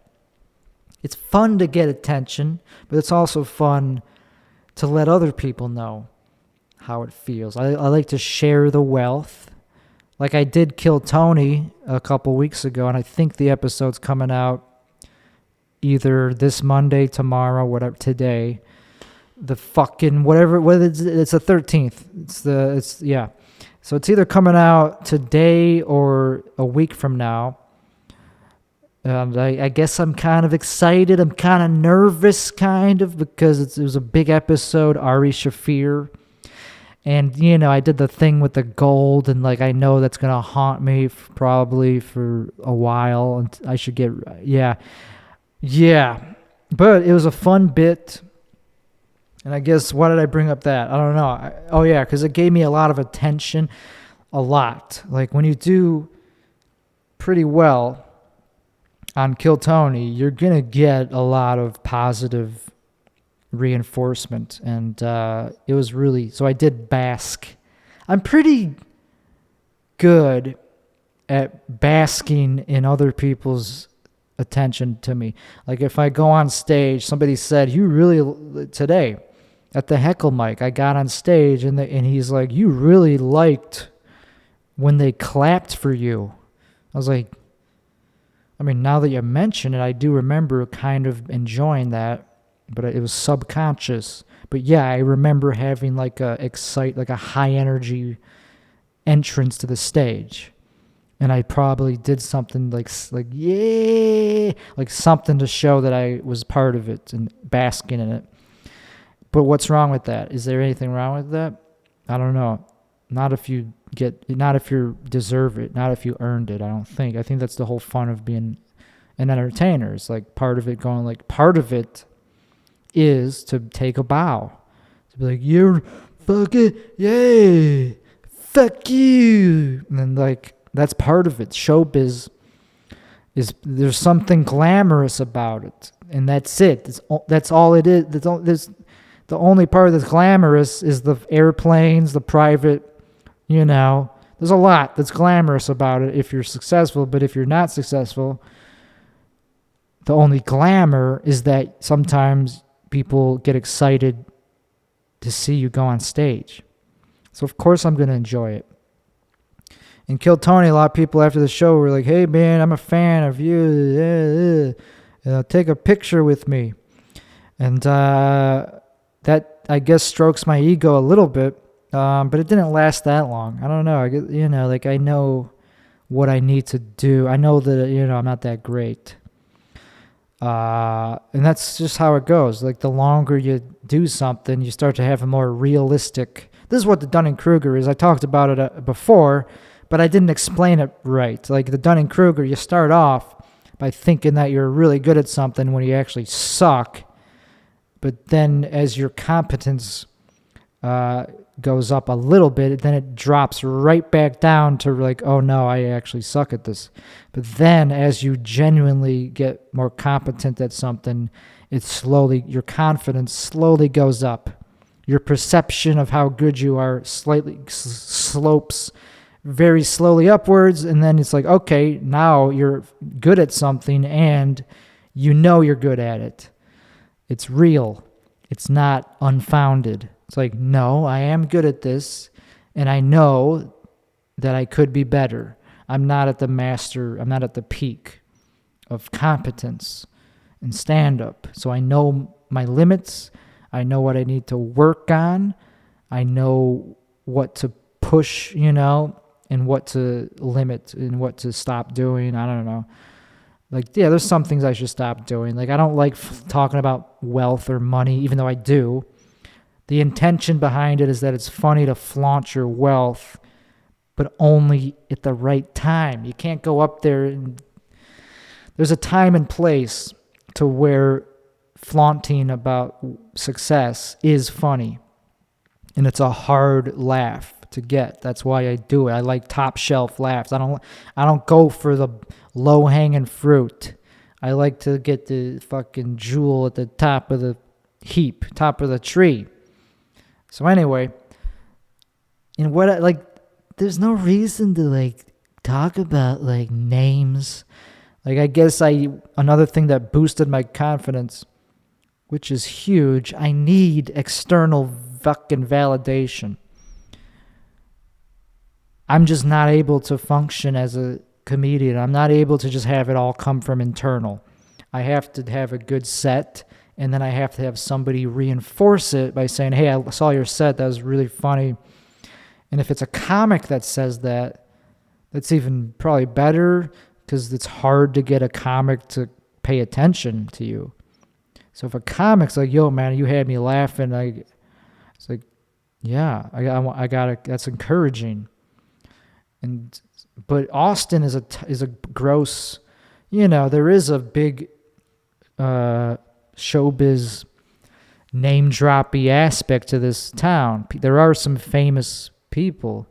It's fun to get attention, but it's also fun to let other people know how it feels. I like to share the wealth. Like I did Kill Tony a couple weeks ago, and I think the episode's coming out either this Monday, tomorrow, whatever, today. The fucking whatever it's the 13th. Yeah. So it's either coming out today or a week from now. And I guess I'm kind of excited. I'm kind of nervous, because it was a big episode, Ari Shafir. And, I did the thing with the gold, and, I know that's going to haunt me probably for a while. And I should get, yeah. But it was a fun bit. And I guess, why did I bring up that? I don't know. Because it gave me a lot of attention. A lot. Like, when you do pretty well on Kill Tony, you're going to get a lot of positive reinforcement. And it was really... So I did bask. I'm pretty good at basking in other people's attention to me. Like, if I go on stage, somebody said, you really... Today... At the heckle mic, I got on stage, and he's like, you really liked when they clapped for you. I was like, now that you mention it, I do remember kind of enjoying that, but it was subconscious. But yeah, I remember having like a high energy entrance to the stage. And I probably did something like yeah, like something to show that I was part of it and basking in it. But what's wrong with that? Is there anything wrong with that? I don't know. Not if you deserve it, not if you earned it, I don't think. I think that's the whole fun of being an entertainer. It's like part of it is to take a bow. To be like, you're fucking, yay, fuck you. And then like, that's part of it. Showbiz there's something glamorous about it. And that's it. That's all it is. The only part that's glamorous is the airplanes, the private, there's a lot that's glamorous about it if you're successful. But if you're not successful, the only glamour is that sometimes people get excited to see you go on stage. So of course I'm going to enjoy it. In Kill Tony, a lot of people after the show were like, hey man, I'm a fan of you. Take a picture with me. And that, I guess, strokes my ego a little bit. But it didn't last that long. I don't know. I know what I need to do. I know that, I'm not that great. And that's just how it goes. Like, the longer you do something, you start to have a more realistic... This is what the Dunning-Kruger is. I talked about it before, but I didn't explain it right. Like, the Dunning-Kruger, you start off by thinking that you're really good at something when you actually suck. But then as your competence goes up a little bit, then it drops right back down to like, oh no, I actually suck at this. But then as you genuinely get more competent at something, your confidence slowly goes up. Your perception of how good you are slightly slopes very slowly upwards, and then it's like, okay, now you're good at something and you're good at it. It's real. It's not unfounded. It's like, no, I am good at this, and I know that I could be better. I'm not at the peak of competence and stand-up. So I know my limits. I know what I need to work on. I know what to push, and what to limit and what to stop doing. I don't know. Like, yeah, there's some things I should stop doing. Like, I don't like talking about wealth or money, even though I do. The intention behind it is that it's funny to flaunt your wealth, but only at the right time. You can't go up there and... There's a time and place to where flaunting about success is funny. And it's a hard laugh to get. That's why I do it. I like top shelf laughs. I don't go for the low hanging fruit. I like to get the fucking jewel at the top of the heap, top of the tree. So anyway, there's no reason to talk about names. I guess another thing that boosted my confidence, which is huge, I need external fucking validation. I'm just not able to function as a comedian. I'm not able to just have it all come from internal. I have to have a good set, and then I have to have somebody reinforce it by saying, hey, I saw your set, that was really funny. And if it's a comic that says that, that's even probably better, because it's hard to get a comic to pay attention to you. So if a comic's like, yo, man, you had me laughing, it's like, yeah, I got it. That's encouraging. But Austin is a gross, there is a big showbiz name-droppy aspect to this town. There are some famous people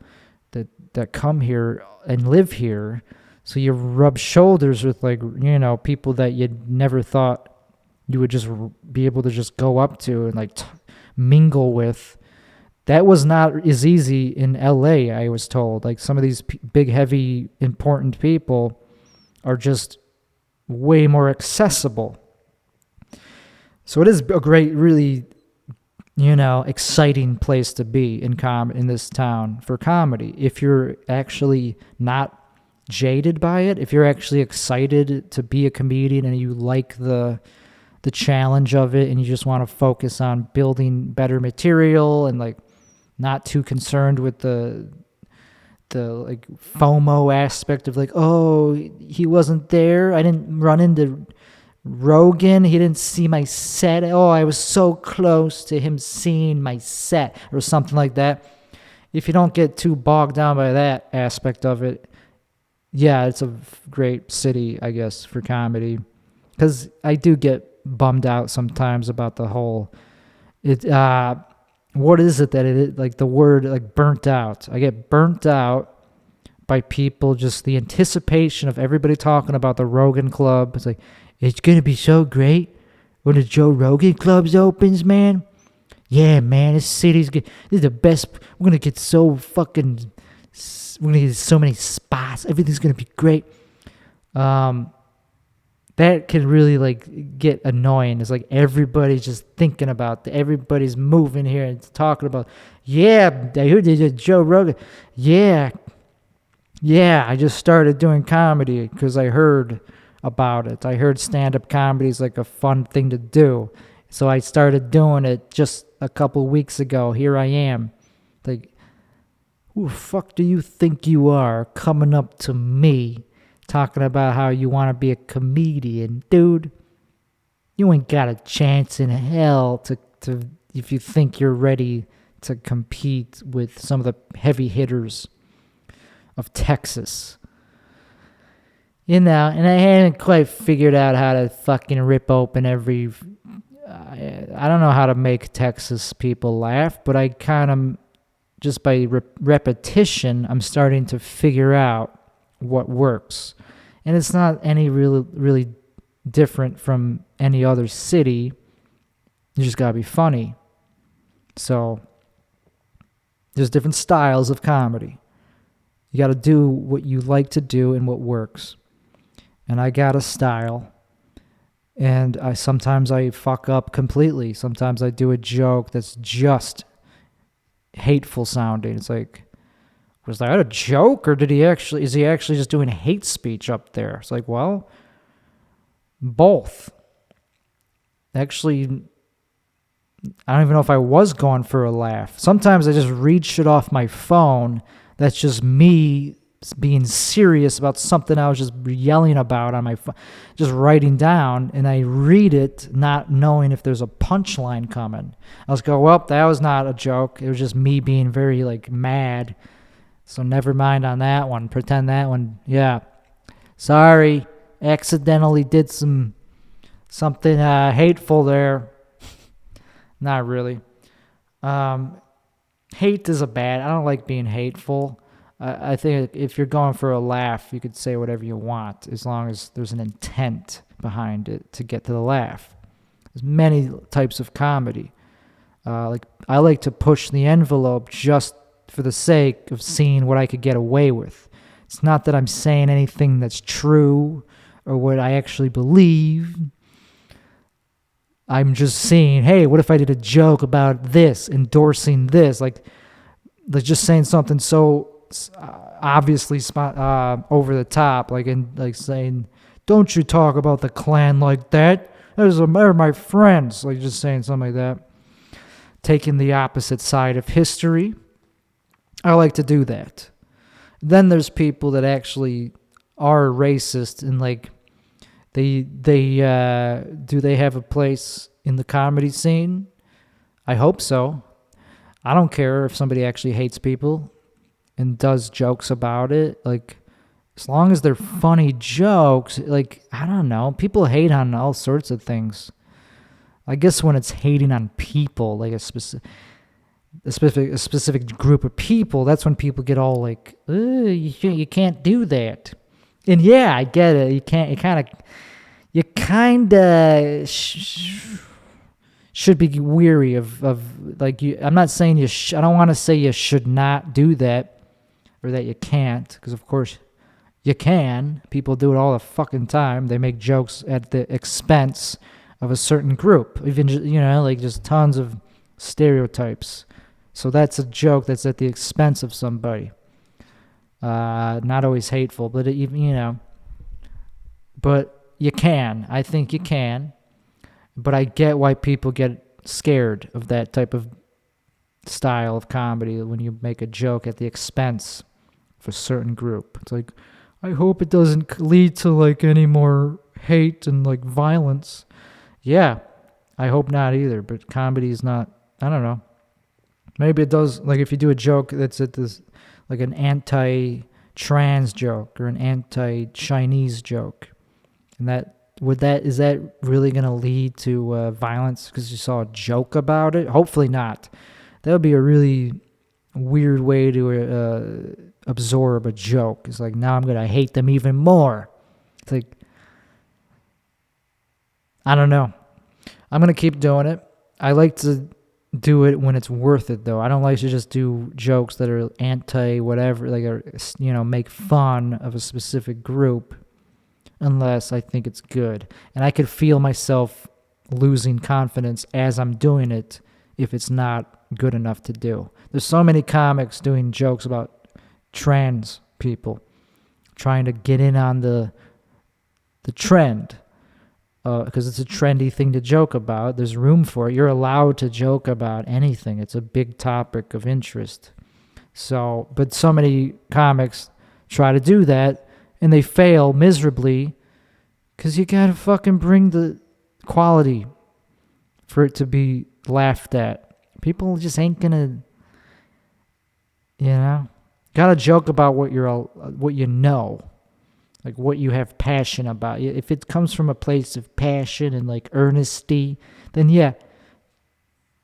that come here and live here, so you rub shoulders with people that you never thought you would just be able to just go up to and mingle with. That was not as easy in LA, I was told. Some of these big, heavy, important people are just way more accessible. So it is a great, really, exciting place to be in this town for comedy. If you're actually not jaded by it, if you're actually excited to be a comedian and you like the challenge of it and you just want to focus on building better material and not too concerned with the FOMO aspect of oh, he wasn't there, I didn't run into Rogan, he didn't see my set. Oh, I was so close to him seeing my set or something like that. If you don't get too bogged down by that aspect of it, yeah, it's a great city, I guess, for comedy. Because I do get bummed out sometimes about the whole, what is it that it is, like the word, like burnt out. I get burnt out by people, just the anticipation of everybody talking about the Rogan Club. It's like, it's going to be so great when the Joe Rogan Club opens, man. Yeah, man, this city's good. This is the best. We're going to get so fucking, we're going to get so many spots. Everything's going to be great. That can really like get annoying. It's like everybody's just thinking about everybody's moving here and talking about, yeah, I heard there's a Joe Rogan. Yeah, I just started doing comedy because I heard about it. I heard stand-up comedy is like a fun thing to do. So I started doing it just a couple weeks ago. Here I am. Like, who the fuck do you think you are coming up to me talking about how you want to be a comedian? Dude, you ain't got a chance in hell to if you think you're ready to compete with some of the heavy hitters of Texas. And I haven't quite figured out how to fucking rip open every... I don't know how to make Texas people laugh, but I kind of, just by repetition, I'm starting to figure out what works. And it's not any really different from any other city. You just gotta be funny. So, there's different styles of comedy. You gotta do what you like to do and what works. And I got a style. And sometimes I fuck up completely. Sometimes I do a joke that's just hateful sounding. It's like, was that a joke, or is he actually just doing hate speech up there? It's like, well, both. Actually, I don't even know if I was going for a laugh. Sometimes I just read shit off my phone that's just me being serious about something I was just yelling about on my phone, just writing down, and I read it not knowing if there's a punchline coming. I was going, well, that was not a joke. It was just me being very like mad. So never mind on that one. Pretend that one, yeah. Sorry, accidentally did something hateful there. Not really. Hate is I don't like being hateful. I think if you're going for a laugh, you could say whatever you want as long as there's an intent behind it to get to the laugh. There's many types of comedy. Like I like to push the envelope just for the sake of seeing what I could get away with. It's not that I'm saying anything that's true or what I actually believe. I'm just saying, hey, what if I did a joke about this, endorsing this, like just saying something so obviously over the top, like saying, don't you talk about the Klan like that. They're my friends. Like just saying something like that. Taking the opposite side of history. I like to do that. Then there's people that actually are racist and like they do they have a place in the comedy scene? I hope so. I don't care if somebody actually hates people and does jokes about it. Like, as long as they're funny jokes, like, I don't know. People hate on all sorts of things. I guess when it's hating on people, like a specific group of people, that's when people get all like, you can't do that. And yeah, I get it. You kind of should be weary of like you. I'm not saying I don't want to say you should not do that or that you can't, because of course you can. People do it all the fucking time. They make jokes at the expense of a certain group, even like just tons of stereotypes. So that's a joke that's at the expense of somebody. Not always hateful, but but you can. I think you can. But I get why people get scared of that type of style of comedy when you make a joke at the expense of a certain group. It's like, I hope it doesn't lead to like any more hate and like violence. Yeah, I hope not either. But comedy is not. I don't know. Maybe it does. Like if you do a joke that's at this, like an anti-trans joke or an anti-Chinese joke, and is that really gonna lead to violence because you saw a joke about it? Hopefully not. That would be a really weird way to absorb a joke. It's like, now I'm gonna hate them even more. It's like, I don't know. I'm gonna keep doing it. I like to do it when it's worth it, though. I don't like to just do jokes that are anti whatever, make fun of a specific group, unless I think it's good. And I could feel myself losing confidence as I'm doing it if it's not good enough to do. There's so many comics doing jokes about trans people, trying to get in on the trend, because it's a trendy thing to joke about. There's room for it. You're allowed to joke about anything. It's a big topic of interest. But so many comics try to do that, and they fail miserably, because you gotta fucking bring the quality for it to be laughed at. People just ain't gonna, gotta joke about what you know, like what you have passion about. If it comes from a place of passion and like earnesty, then yeah,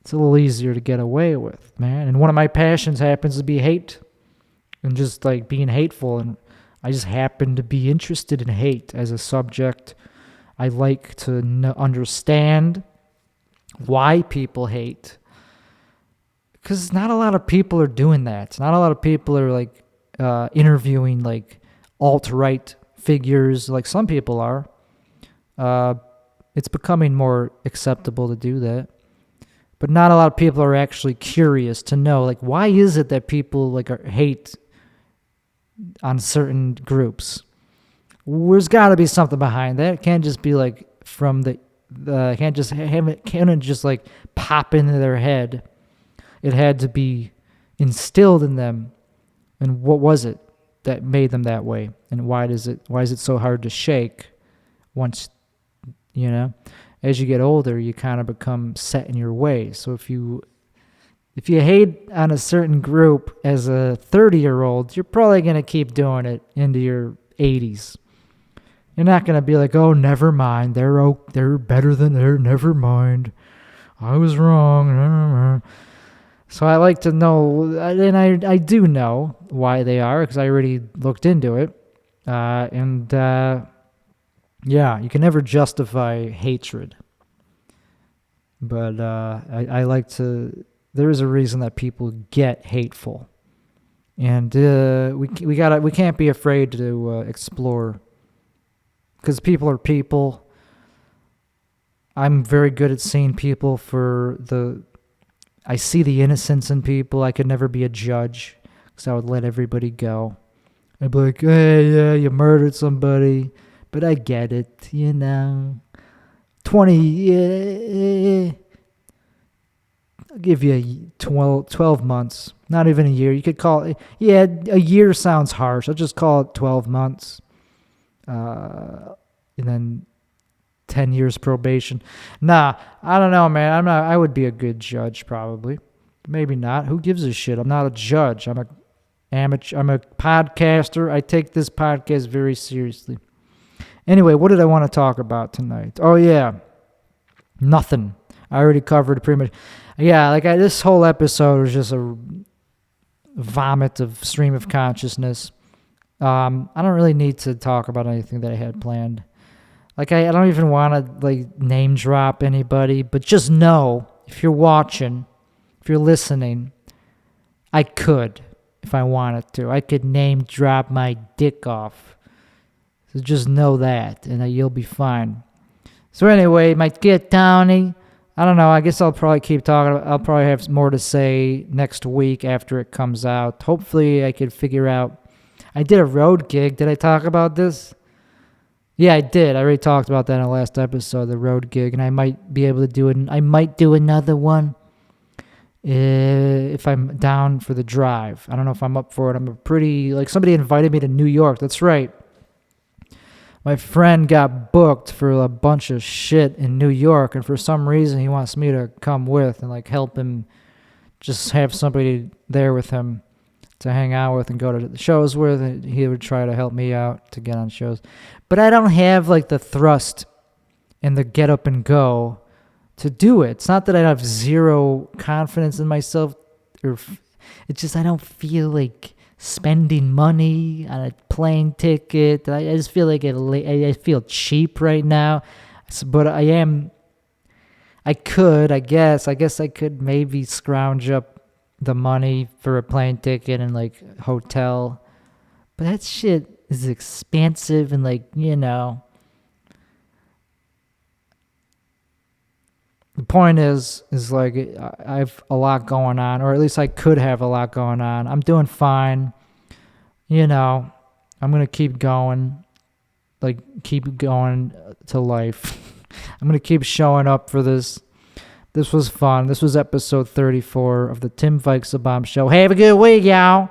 it's a little easier to get away with, man. And one of my passions happens to be hate, and just like being hateful, and I just happen to be interested in hate as a subject. I like to understand why people hate. Because not a lot of people are doing that. Not a lot of people are like interviewing like alt-right figures like some people are. It's becoming more acceptable to do that. But not a lot of people are actually curious to know, like, why is it that people like hate on certain groups? There's got to be something behind that. It can't just be like from can't just like pop into their head. It had to be instilled in them. And what was it that made them that way? And why is it so hard to shake once, as you get older, you kind of become set in your ways. So if you hate on a certain group as a 30-year-old, you're probably going to keep doing it into your 80s. You're not going to be like, oh, never mind. They're better than never mind. I was wrong. So I like to know, and I do know why they are, because I already looked into it. Yeah, you can never justify hatred. But I like to, there is a reason that people get hateful. And we can't be afraid to explore, because people are people. I'm very good at seeing people I see the innocence in people. I could never be a judge, because I would let everybody go. I'd be like, hey, yeah, you murdered somebody, but I get it, 20, yeah, I'll give you 12 months, not even a year. You could call it, yeah, a year sounds harsh. I'll just call it 12 months. And then 10 years probation. Nah, I don't know, man. I would be a good judge, probably. Maybe not. Who gives a shit? I'm not a judge. I'm a podcaster. I take this podcast very seriously. Anyway, what did I want to talk about tonight? Oh, yeah. Nothing. I already covered pretty much. Yeah, this whole episode was just a vomit of stream of consciousness. I don't really need to talk about anything that I had planned. I don't even want to name drop anybody, but just know, if you're watching, if you're listening, I could, if I wanted to. I could name drop my dick off. So just know that, and you'll be fine. So anyway, my kid Tony, I don't know, I guess I'll probably keep talking. I'll probably have more to say next week after it comes out. Hopefully I could figure out. I did a road gig. Did I talk about this? Yeah, I did. I already talked about that in the last episode, the road gig, and I might be able to do it. I might do another one if I'm down for the drive. I don't know if I'm up for it. I'm somebody invited me to New York. That's right. My friend got booked for a bunch of shit in New York, and for some reason he wants me to come with and like help him, just have somebody there with him to hang out with and go to the shows with, and he would try to help me out to get on shows. But I don't have like the thrust and the get up and go to do it. It's not that I have zero confidence in myself, it's just I don't feel like spending money on a plane ticket. I just feel like I feel cheap right now. But I guess I could maybe scrounge up the money for a plane ticket and like hotel. But that shit is expensive and like, the point is like I have a lot going on, or at least I could have a lot going on. I'm doing fine. I'm going to keep going to life. I'm going to keep showing up for this. This was fun. This was episode 34 of the Tim Weichselbaum Show. Have a good week, y'all.